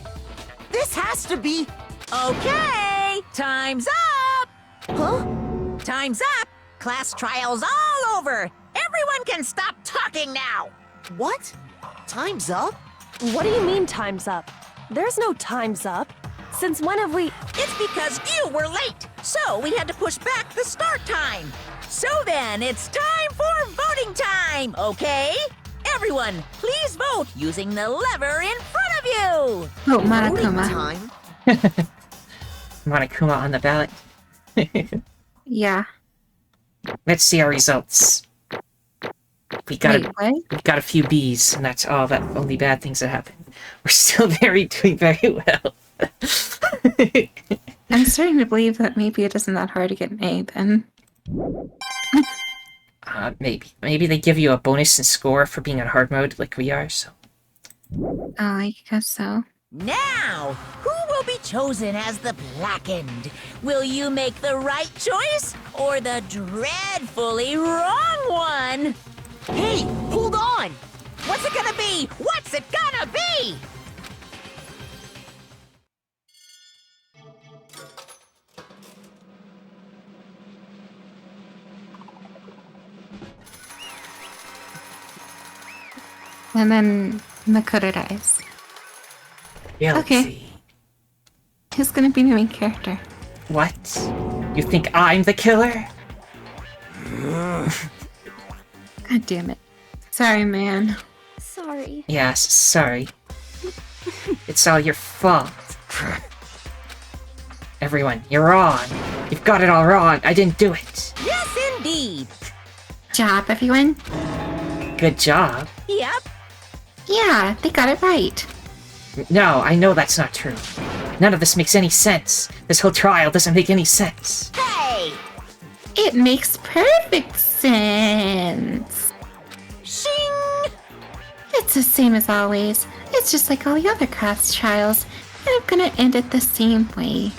this has to be... Okay, time's up! Huh? Time's up! Class trial's all over! Everyone can stop talking now! What? Time's up? What do you mean time's up? There's no time's up. Since when have we... It's because you were late, so we had to push back the start time. So then, it's time for voting time, okay? Everyone, please vote using the lever in front of you! Oh, Voting Monokuma. time? Monokuma on the ballot. Yeah. Let's see our results. We got Wait, what? we got a few B's, and that's all. That only bad things that happened. We're still doing very well. I'm starting to believe that maybe it isn't that hard to get an A then. Maybe they give you a bonus in score for being on hard mode like we are. So Oh, I guess so. Now, who will be chosen as the blackened? Will you make the right choice or the dreadfully wrong one? Hey, hold on! What's it gonna be? What's it gonna be? And then Makoto dies. yeah. Let's Okay. see. Who's gonna be the main character? What? You think I'm the killer? God damn it. Sorry, man. Sorry. Yes. Sorry. It's all your fault. Everyone, you're wrong. You've got it all wrong. I didn't do it. Yes, indeed. Job, everyone. Good job. Yep. Yeah, they got it right. No, I know that's not true. None of this makes any sense. This whole trial doesn't make any sense. Hey! It makes perfect sense. Shing! It's the same as always. It's just like all the other class trials. And I'm gonna end it the same way.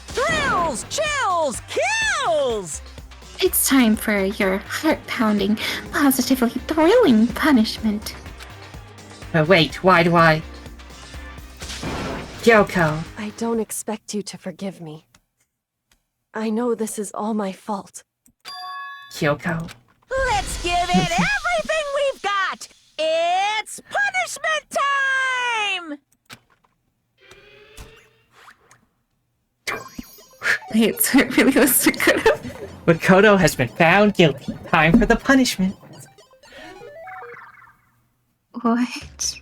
Thrills, chills, kills! It's time for your heart-pounding, positively thrilling punishment. But wait, why do I... Kyoko, I don't expect you to forgive me. I know this is all my fault. Kyoko. Let's give it everything we've got! It's punishment time! Wait, so it really was Makoto? Makoto has been found guilty. Time for the punishment. What?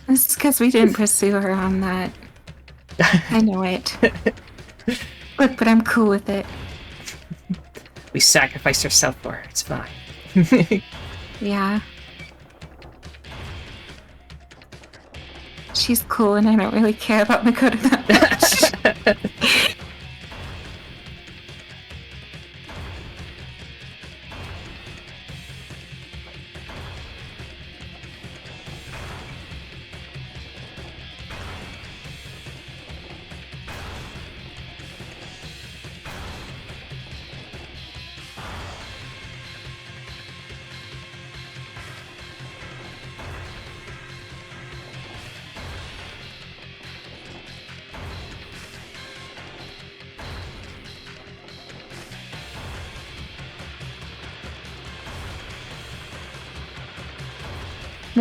This is because we didn't pursue her on that. I know it. Look, but I'm cool with it. We sacrificed ourselves for her. It's fine. Yeah. She's cool and I don't really care about Makoto that much.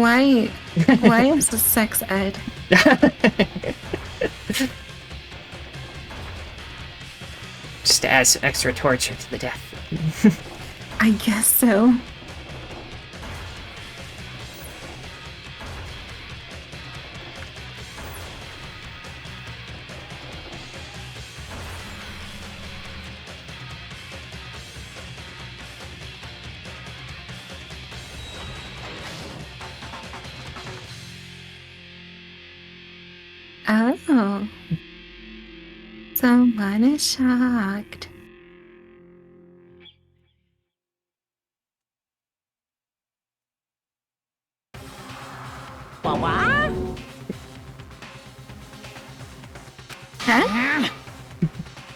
Why is the sex ed? Just to add some extra torture to the death. I guess so. Oh. Someone is shocked. What? Huh?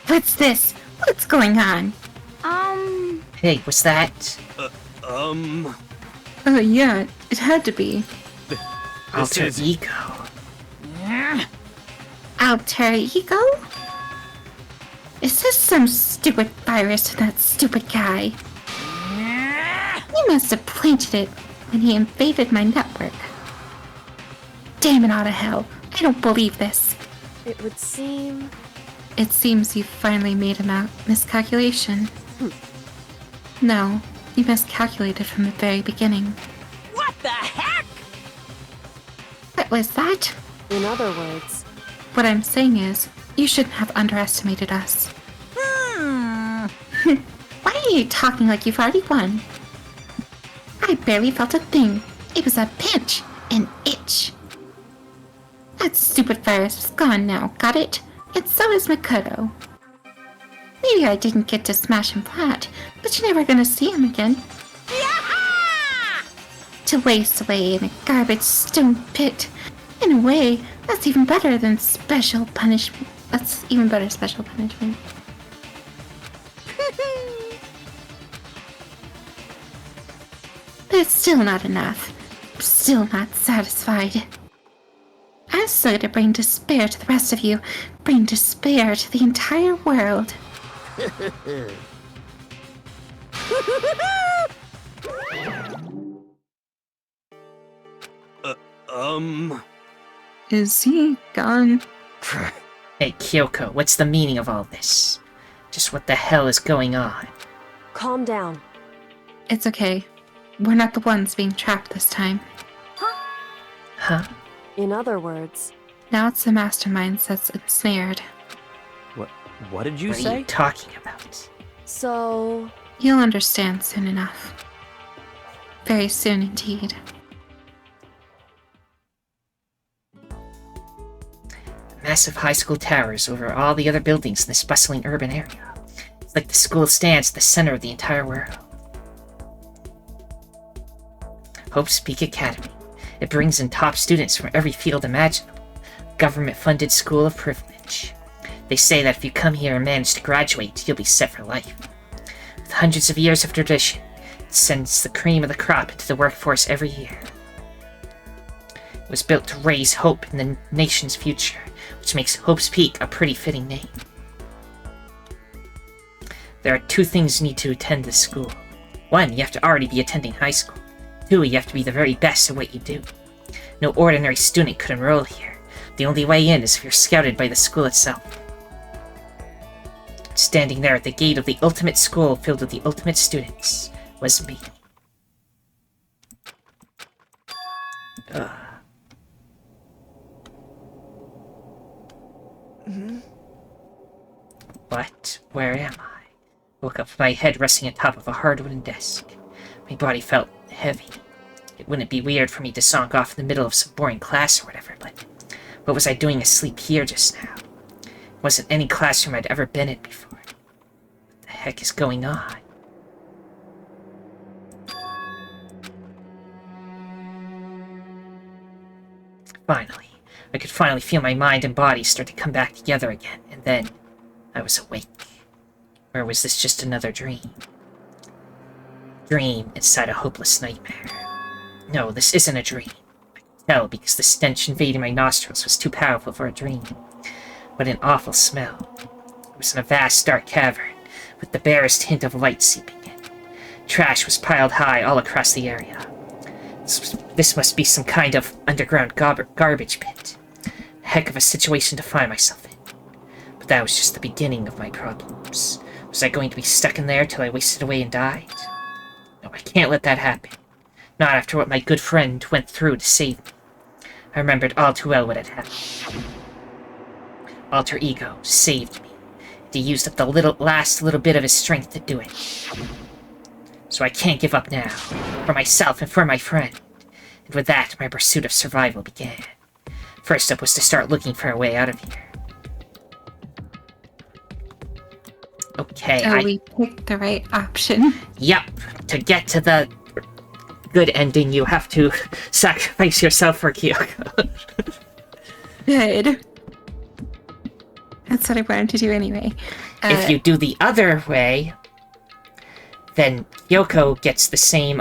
What's this? What's going on? Hey, what's that? Oh yeah, it had to be. Alter ego. Alter ego? Is this some stupid virus to that stupid guy? He must have planted it when he invaded my network. Damn it all to hell. I don't believe this. It would seem... It seems you finally made a miscalculation. No, you miscalculated from the very beginning. What the heck? What was that? In other words... What I'm saying is, you shouldn't have underestimated us. Why are you talking like you've already won? I barely felt a thing. It was a pinch, an itch. That stupid virus is gone now, got it? And so is Makoto. Maybe I didn't get to smash him flat, but you're never gonna see him again. To waste away in a garbage stone pit. In a way, that's even better than special punishment. That's even better special punishment. But it's still not enough. I'm still not satisfied. I'm still gonna bring despair to the rest of you. Bring despair to the entire world. Is he gone? Hey, Kyoko, what's the meaning of all this? Just what the hell is going on? Calm down. It's okay. We're not the ones being trapped this time. Huh? In other words... Now it's the masterminds that's ensnared. What did you What say? are you talking about? So... You'll understand soon enough. Very soon indeed. Massive high school towers over all the other buildings in this bustling urban area. It's like the school stands at the center of the entire world. Hope's Peak Academy. It brings in top students from every field imaginable. Government-funded school of privilege. They say that if you come here and manage to graduate, you'll be set for life. With hundreds of years of tradition, it sends the cream of the crop into the workforce every year. It was built to raise hope in the nation's future, which makes Hope's Peak a pretty fitting name. There are 2 things you need to attend this school. 1, you have to already be attending high school. 2, you have to be the very best at what you do. No ordinary student could enroll here. The only way in is if you're scouted by the school itself. Standing there at the gate of the ultimate school filled with the ultimate students was me. What? Where am I? Woke up with my head resting atop of a hard wooden desk. My body felt heavy. It wouldn't be weird for me to zonk off in the middle of some boring class or whatever, but what was I doing asleep here just now? It wasn't any classroom I'd ever been in before. What the heck is going on? Finally, I could finally feel my mind and body start to come back together again, and then I was awake. Or was this just another dream? Dream inside a hopeless nightmare. No, this isn't a dream. I could tell because the stench invading my nostrils was too powerful for a dream. What an awful smell. I was in a vast dark cavern, with the barest hint of light seeping in. Trash was piled high all across the area. This must be some kind of underground garbage pit. Heck of a situation to find myself in. But that was just the beginning of my problems. Was I going to be stuck in there till I wasted away and died? No, I can't let that happen. Not after what my good friend went through to save me. I remembered all too well what had happened. Alter Ego saved me. He used up the last little bit of his strength to do it. So I can't give up now. For myself and for my friend. And with that, my pursuit of survival began. First up was to start looking for a way out of here. Okay, So we picked the right option. Yep. To get to the good ending, you have to sacrifice yourself for Kyoko. Good. That's what I wanted to do anyway. If you do the other way, then Kyoko gets the same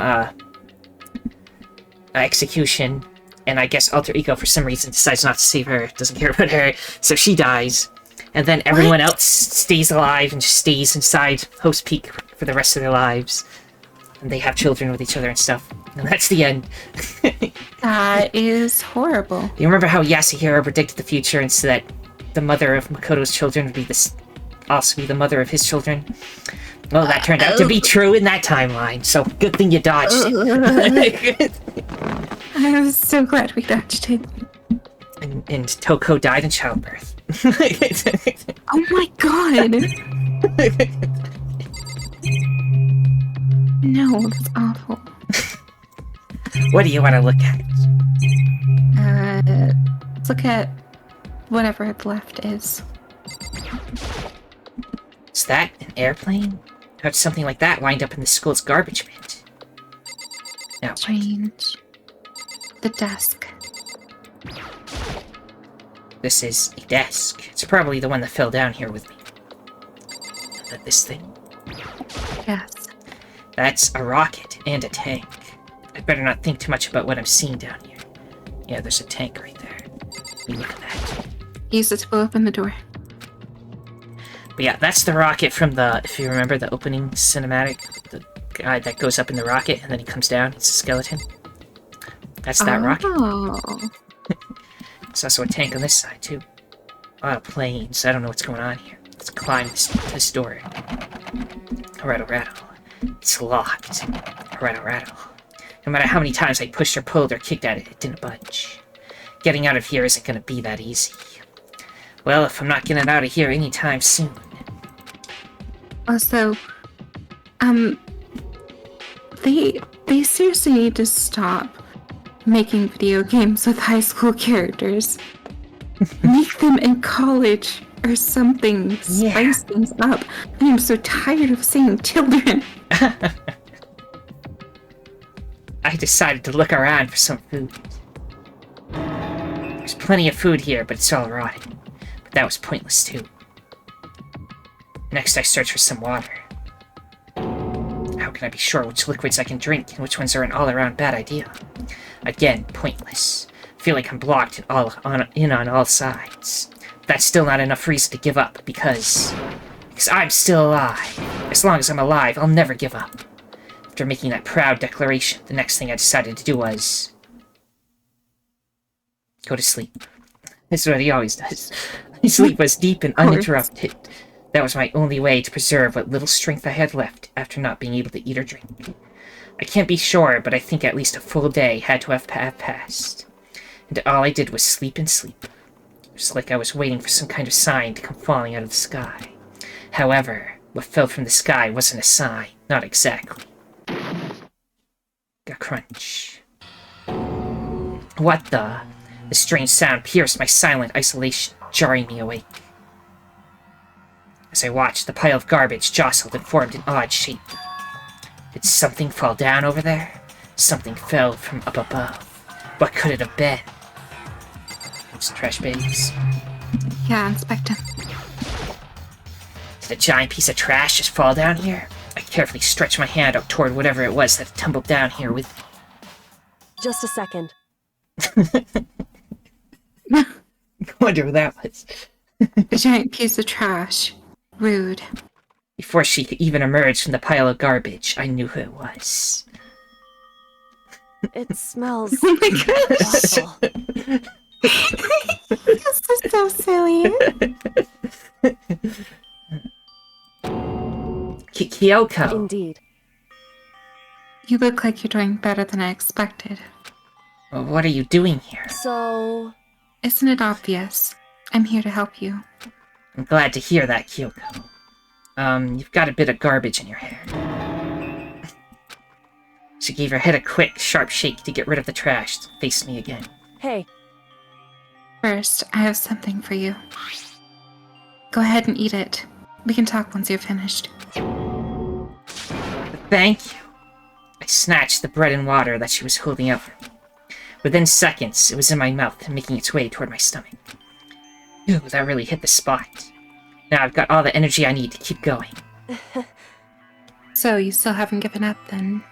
execution, and I guess Alter Ego for some reason decides not to save her, doesn't care about her, so she dies. And then everyone else stays alive and just stays inside Host Peak for the rest of their lives. And they have children with each other and stuff. And that's the end. That is horrible. You remember how Yasuhiro predicted the future and said that the mother of Makoto's children would be also be the mother of his children? Well, that turned out to be true in that timeline, so good thing you dodged it. I'm so glad we dodged it. And Toko died in childbirth. Oh my god! No, that's awful. What do you want to look at? Let's look at whatever left is. Is that an airplane? How'd something like that wind up in the school's garbage pit? No. Strange. The desk. This is a desk. It's probably the one that fell down here with me. This thing? Yes. That's a rocket and a tank. I'd better not think too much about what I'm seeing down here. Yeah, there's a tank right there. You look at that. Use it to blow open the door. But yeah, that's the rocket from the, if you remember the opening cinematic, the guy that goes up in the rocket and then he comes down, it's a skeleton. That's that rocket. There's also a tank on this side, too. A lot of planes. I don't know what's going on here. Let's climb this door. Rattle, rattle. It's locked. Rattle, rattle. No matter how many times I pushed or pulled or kicked at it, it didn't budge. Getting out of here isn't going to be that easy. Well, if I'm not getting out of here anytime soon. Also, they seriously need to stop making video games with high school characters. Make them in college or something. Spice things up. I am so tired of seeing children. I decided to look around for some food. There's plenty of food here, but it's all rotten. But that was pointless too. Next I searched for some water. How can I be sure which liquids I can drink and which ones are an all-around bad idea? Again, pointless. I feel like I'm blocked in on all sides. But that's still not enough reason to give up, because I'm still alive. As long as I'm alive, I'll never give up. After making that proud declaration, the next thing I decided to do was go to sleep. This is what he always does. My sleep was deep and uninterrupted. That was my only way to preserve what little strength I had left after not being able to eat or drink. I can't be sure, but I think at least a full day had to have passed. And all I did was sleep and sleep. It was like I was waiting for some kind of sign to come falling out of the sky. However, what fell from the sky wasn't a sign, not exactly. A crunch. What the? The strange sound pierced my silent isolation, jarring me awake. As I watched, the pile of garbage jostled and formed an odd shape. Did something fall down over there? Something fell from up above. What could it have been? Those trash bags. Yeah, inspect them. Did a giant piece of trash just fall down here? I carefully stretched my hand out toward whatever it was that had tumbled down here with me. Just a second. I wonder who that was. A giant piece of trash. Rude. Before she could even emerge from the pile of garbage, I knew who it was. It smells Oh my gosh. awful. This is so silly. Kyoko. Indeed. You look like you're doing better than I expected. Well, what are you doing here? So... Isn't it obvious? I'm here to help you. I'm glad to hear that, Kyoko. You've got a bit of garbage in your hair. She gave her head a quick, sharp shake to get rid of the trash, and faced me again. Hey. First, I have something for you. Go ahead and eat it. We can talk once you're finished. Thank you. I snatched the bread and water that she was holding out for me. Within seconds, it was in my mouth, making its way toward my stomach. Ooh, that really hit the spot. Now I've got all the energy I need to keep going. So, you still haven't given up, then?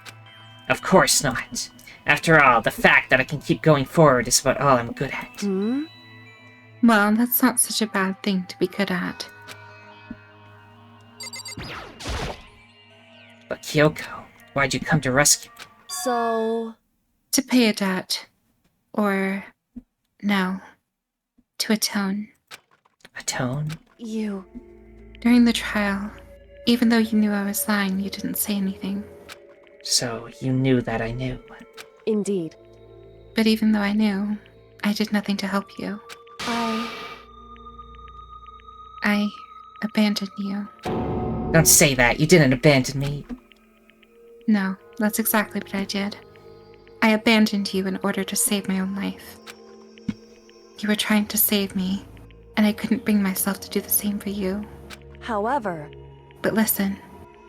Of course not. After all, the fact that I can keep going forward is about all I'm good at. Hmm? Well, that's not such a bad thing to be good at. But Kyoko, why'd you come to rescue me? So... To pay a debt. Or... no. To atone. Atone? You... During the trial, even though you knew I was lying, you didn't say anything. So, you knew that I knew. Indeed. But even though I knew, I did nothing to help you. I abandoned you. Don't say that, you didn't abandon me. No, that's exactly what I did. I abandoned you in order to save my own life. You were trying to save me, and I couldn't bring myself to do the same for you. However... But listen,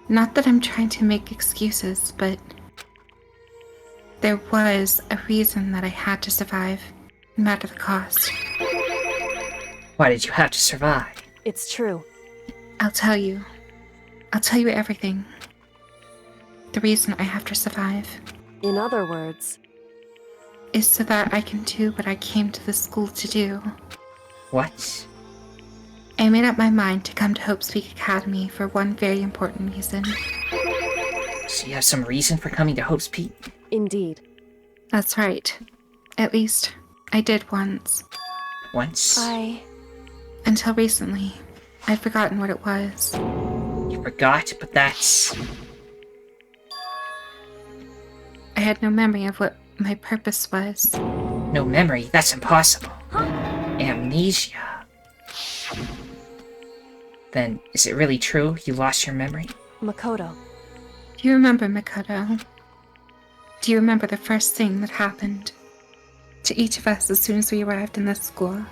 not that I'm trying to make excuses, but... there was a reason that I had to survive, no matter the cost. Why did you have to survive? It's true. I'll tell you. I'll tell you everything. The reason I have to survive In other words... is so that I can do what I came to the school to do. What? I made up my mind to come to Hope's Peak Academy for one very important reason. So you have some reason for coming to Hope's Peak? Indeed. That's right. At least, I did once. Once? Until recently. I'd forgotten what it was. You forgot, but that's... I had no memory of what my purpose was. No memory? That's impossible. Amnesia. Then, is it really true you lost your memory? Makoto. Do you remember, Makoto? Do you remember the first thing that happened to each of us as soon as we arrived in this school?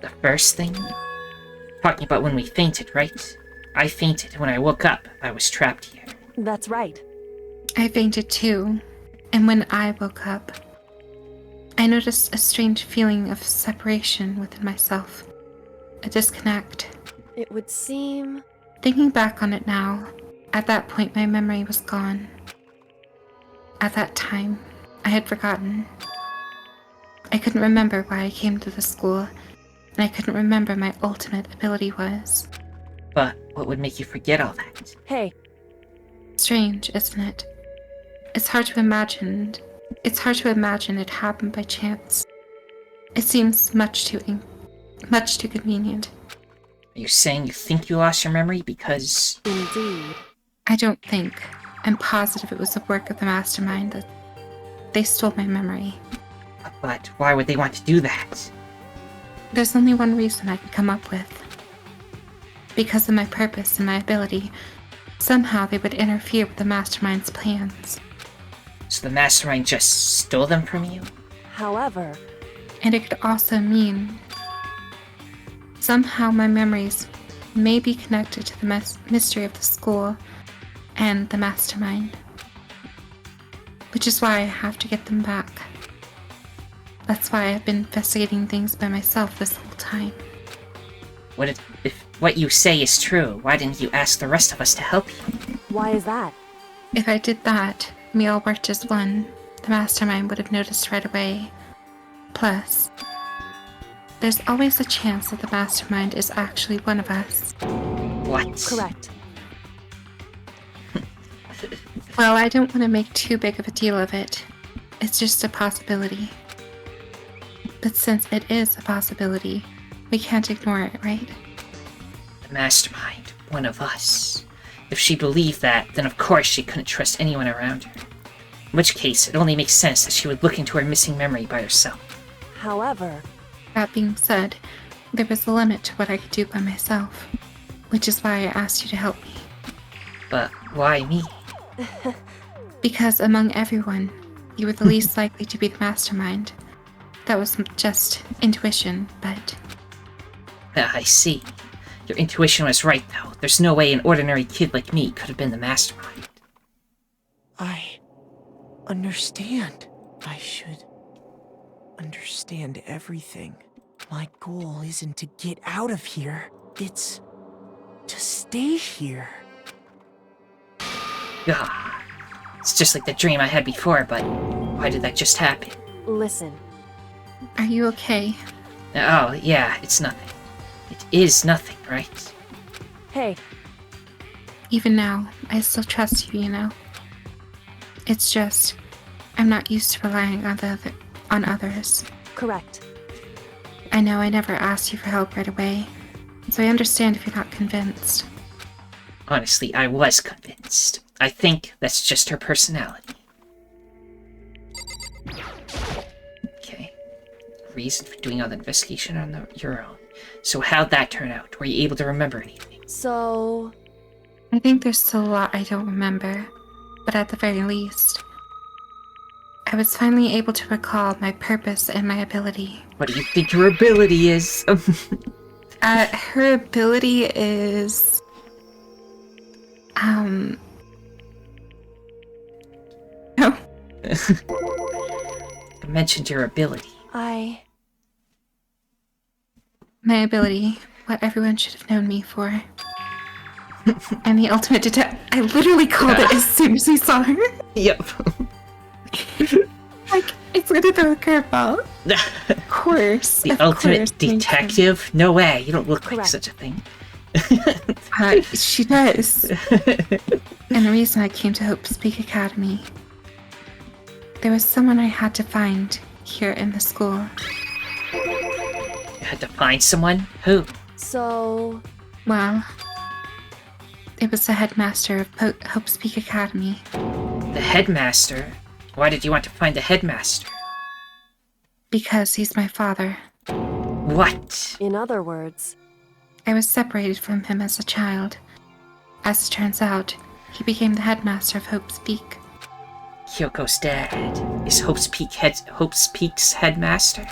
The first thing? Talking about when we fainted, right? I fainted. When I woke up, I was trapped here. That's right. I fainted too, and when I woke up, I noticed a strange feeling of separation within myself. A disconnect. It would seem... Thinking back on it now, at that point my memory was gone. At that time, I had forgotten. I couldn't remember why I came to the school, and I couldn't remember my ultimate ability was. But what would make you forget all that? Hey. Strange, isn't it? It's hard to imagine it happened by chance. It seems much too convenient. Are you saying you think you lost your memory because... Indeed. I don't think. I'm positive it was the work of the mastermind that they stole my memory. But why would they want to do that? There's only one reason I could come up with. Because of my purpose and my ability, somehow they would interfere with the mastermind's plans. So the mastermind just stole them from you? However... And it could also mean somehow my memories may be connected to the mystery of the school and the mastermind. Which is why I have to get them back. That's why I've been investigating things by myself this whole time. If what you say is true, why didn't you ask the rest of us to help you? Why is that? If I did that, we all worked as one, the mastermind would have noticed right away. Plus, there's always a chance that the mastermind is actually one of us. What? Correct. Well, I don't want to make too big of a deal of it, It's just a possibility. But since it is a possibility, we can't ignore it, right? The mastermind, one of us. If she believed that, then of course she couldn't trust anyone around her. In which case, it only makes sense that she would look into her missing memory by herself. However, That being said, there was a limit to what I could do by myself, which is why I asked you to help me. But why me? Because among everyone, you were the least likely to be the mastermind. That was just intuition, but... I see. Your intuition was right, though. There's no way an ordinary kid like me could have been the mastermind. I understand. I should understand everything. My goal isn't to get out of here. It's to stay here. God. It's just like the dream I had before, but why did that just happen? listen. Are you okay? Oh, yeah, it's nothing. It is nothing, right? Hey, Even now, I still trust you, you know? It's just, I'm not used to relying on others. correct. I know I never asked you for help right away, so I understand if you're not convinced. Honestly, I was convinced. I think that's just her personality. Okay. Reason for doing all the investigation on your own. So how'd that turn out? Were you able to remember anything? So, I think there's still a lot I don't remember, but at the very least, I was finally able to recall my purpose and my ability. What do you think your ability is? Her ability is... Oh. You mentioned your ability. My ability, what everyone should have known me for. I'm the ultimate detective. I literally called it as soon as we saw her. Yep. Like, it's gonna throw a curveball. Of course. The of ultimate course, thank you. detective? No way, you don't look like Correct. such a thing. She does. And the reason I came to Hope's Peak Academy, there was someone I had to find here in the school. You had to find someone? Who? so, Well, it was the headmaster of Hope's Peak Academy. The headmaster? Why did you want to find the headmaster? Because he's my father. What? in other words, I was separated from him as a child. As it turns out, he became the headmaster of Hope's Peak. Kyoko's dad is Hope's Peak's headmaster?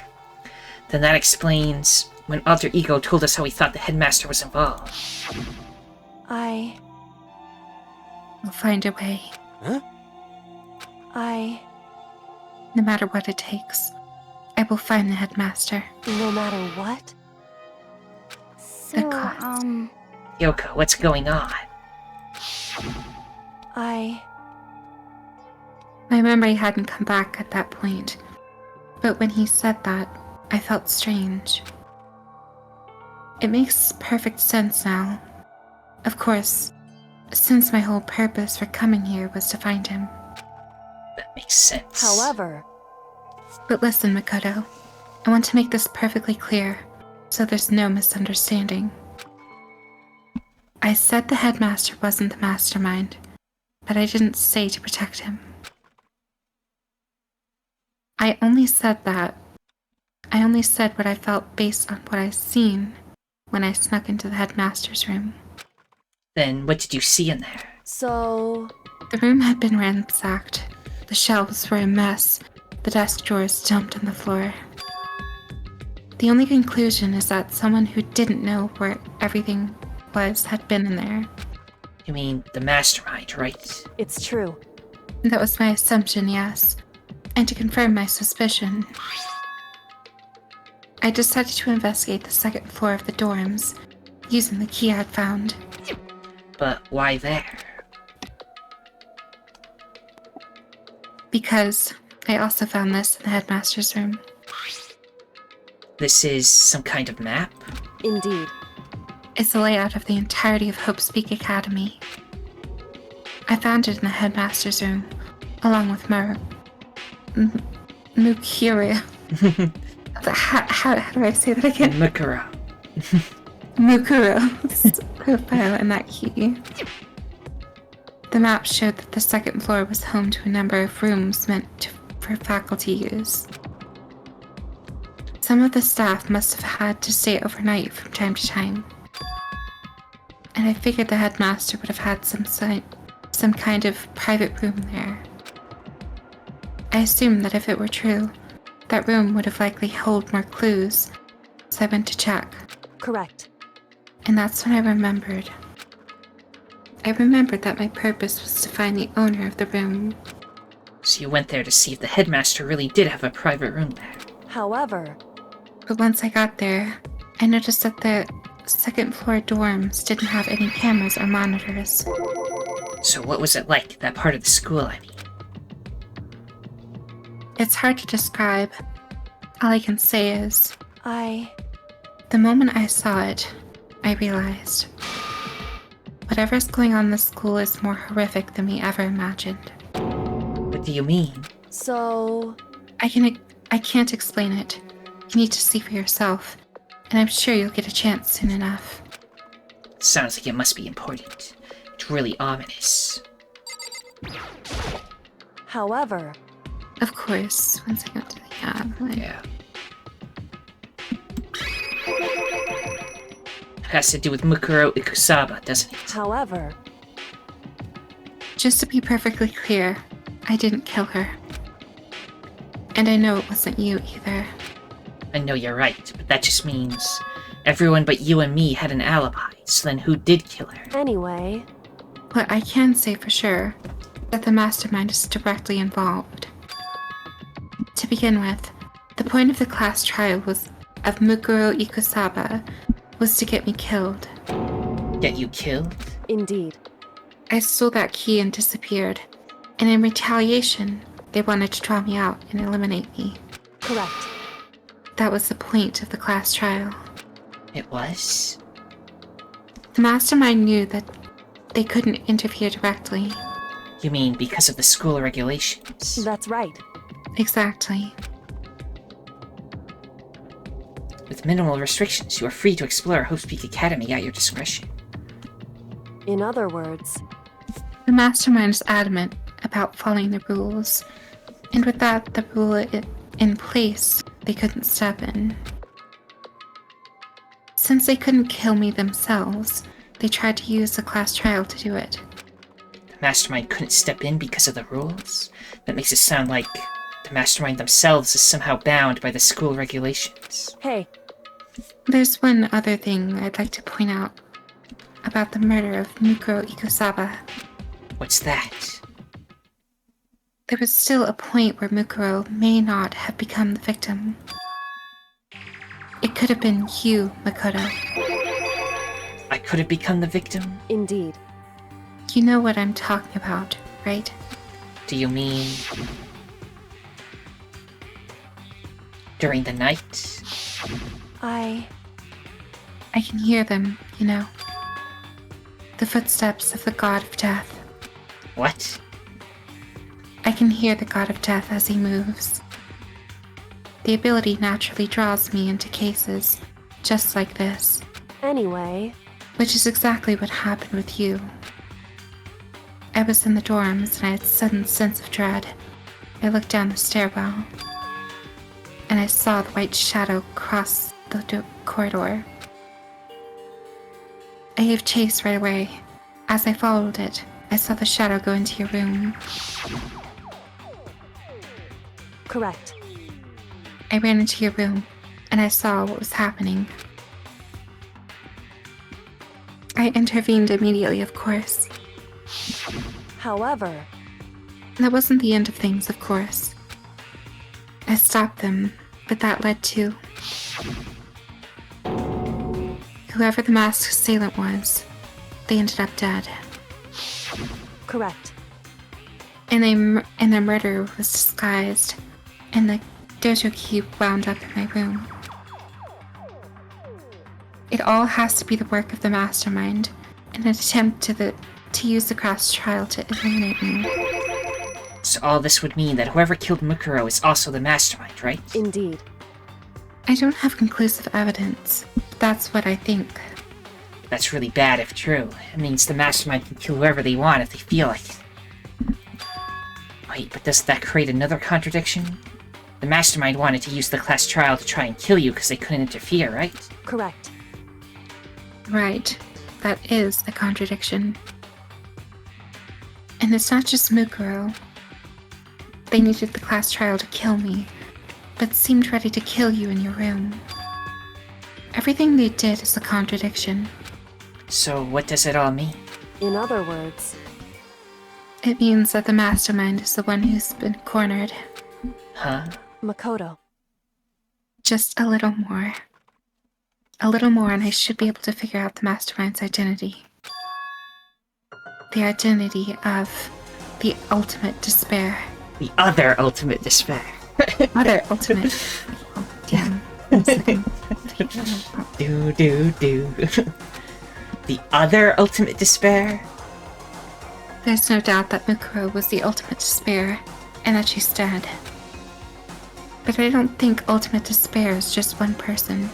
Then that explains when Alter Ego told us how he thought the headmaster was involved. We'll find a way, Huh? no matter what it takes. I will find the headmaster. no matter what? So, cost. Kyoko, what's going on? My memory hadn't come back at that point, but when he said that, I felt strange. It makes perfect sense now. Of course, since my whole purpose for coming here was to find him. That makes sense. However, But listen, Makoto, I want to make this perfectly clear, so there's no misunderstanding. I said the headmaster wasn't the mastermind, but I didn't say to protect him. I only said what I felt based on what I seen when I snuck into the headmaster's room. Then what did you see in there? so, The room had been ransacked. The shelves were a mess. The desk drawers dumped on the floor. The only conclusion is that someone who didn't know where everything was had been in there. You mean the mastermind, right? it's true. That was my assumption, yes. And to confirm my suspicion, I decided to investigate the second floor of the dorms, using the key I'd found. But why there? Because I also found this in the headmaster's room. This is some kind of map? Indeed. It's a layout of the entirety of Hope's Peak Academy. I found it in the headmaster's room, along with Mukuru. How do I say that again? Mukuro. Mukuro's profile in that key. The map showed that the second floor was home to a number of rooms meant for faculty use. Some of the staff must have had to stay overnight from time to time, and I figured the headmaster would have had some kind of private room there. I assumed that if it were true, that room would have likely held more clues, so I went to check. Correct. And that's when I remembered. I remembered that my purpose was to find the owner of the room. So you went there to see if the headmaster really did have a private room there. However... But once I got there, I noticed that the second floor dorms didn't have any cameras or monitors. So what was it like, that part of the school, I mean? It's hard to describe. All I can say is... The moment I saw it, I realized... whatever's going on in the school is more horrific than we ever imagined. What do you mean? So... I can't explain it. You need to see for yourself, and I'm sure you'll get a chance soon enough. Sounds like it must be important. It's really ominous. However... Of course, once I got to the Yeah. Has to do with Mukuro Ikusaba, doesn't it? However... Just to be perfectly clear, I didn't kill her. And I know it wasn't you either. I know you're right, but that just means everyone but you and me had an alibi, so then who did kill her? Anyway... What I can say for sure, that the mastermind is directly involved. To begin with, the point of the class trial of Mukuro Ikusaba was to get me killed. Get you killed? Indeed. I stole that key and disappeared, and in retaliation, they wanted to draw me out and eliminate me. Correct. That was the point of the class trial. It was? The mastermind knew that they couldn't interfere directly. You mean because of the school regulations? That's right. Exactly. With minimal restrictions, you are free to explore Hope's Peak Academy at your discretion. In other words... The mastermind is adamant about following the rules, and with that, the rule in place, they couldn't step in. Since they couldn't kill me themselves, they tried to use the class trial to do it. The mastermind couldn't step in because of the rules? That makes it sound like the mastermind themselves is somehow bound by the school regulations. Hey. There's one other thing I'd like to point out about the murder of Mukuro Ikusaba. What's that? There was still a point where Mukuro may not have become the victim. It could have been you, Makoto. I could have become the victim? Indeed. You know what I'm talking about, right? Do you mean... during the night? I can hear them, you know. The footsteps of the god of death. What? I can hear the god of death as he moves. The ability naturally draws me into cases just like this. Anyway... Which is exactly what happened with you. I was in the dorms and I had a sudden sense of dread. I looked down the stairwell, and I saw the white shadow cross the corridor. I gave chase right away. As I followed it, I saw the shadow go into your room. Correct. I ran into your room, and I saw what was happening. I intervened immediately, of course. However... That wasn't the end of things, of course. I stopped them, but that led to... Whoever the masked assailant was, they ended up dead. Correct. And their murder was disguised, and the dojo key wound up in my room. It all has to be the work of the mastermind, in an attempt to use the class trial to eliminate me. So all this would mean that whoever killed Mukuro is also the mastermind, right? Indeed. I don't have conclusive evidence, but that's what I think. That's really bad if true. It means the mastermind can kill whoever they want if they feel like it. Wait, but does that create another contradiction? The mastermind wanted to use the class trial to try and kill you because they couldn't interfere, right? Correct. Right. That is a contradiction. And it's not just Mukuro. They needed the class trial to kill me, but seemed ready to kill you in your room. Everything they did is a contradiction. So what does it all mean? In other words, it means that the mastermind is the one who's been cornered. Huh? Makoto. Just a little more. A little more and I should be able to figure out the mastermind's identity. The identity of the ultimate despair. The other ultimate despair. Other ultimate... Oh, damn. Do. The other ultimate despair? There's no doubt that Mukuro was the ultimate despair, and that she's dead. But I don't think ultimate despair is just one person.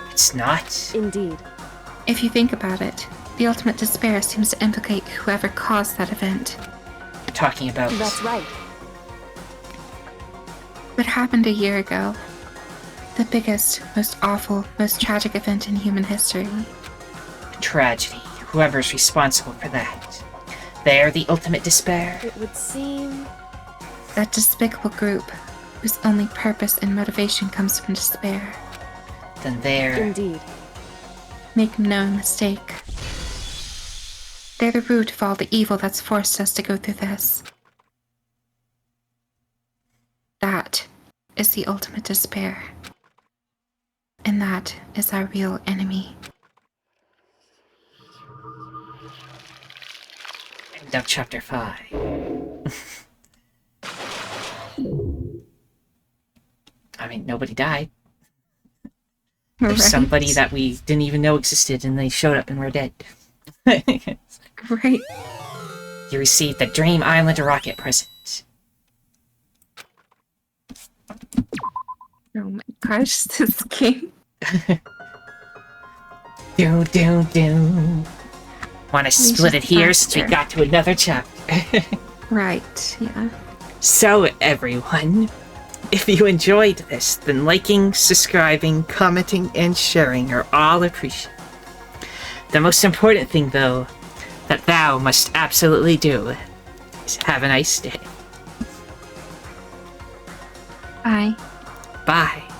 It's not? Indeed. If you think about it, the ultimate despair seems to implicate whoever caused that event. You're talking about... That's right. What happened a year ago. The biggest, most awful, most tragic event in human history. Tragedy. Whoever's responsible for that. They're the ultimate despair? It would seem... that despicable group, whose only purpose and motivation comes from despair. Then they're... Indeed. Make no mistake. They're the root of all the evil that's forced us to go through this. That is the ultimate despair. And that is our real enemy. End of chapter 5. I mean, nobody died. There's Right. somebody that we didn't even know existed and they showed up and we're dead. Right. You received the Dream Island rocket present. Oh my gosh, this game. Do. Want to split it here since we got to another chapter. Right, yeah. So, everyone, if you enjoyed this, then liking, subscribing, commenting, and sharing are all appreciated. The most important thing, though, that thou must absolutely do is have a nice day. Bye. Bye.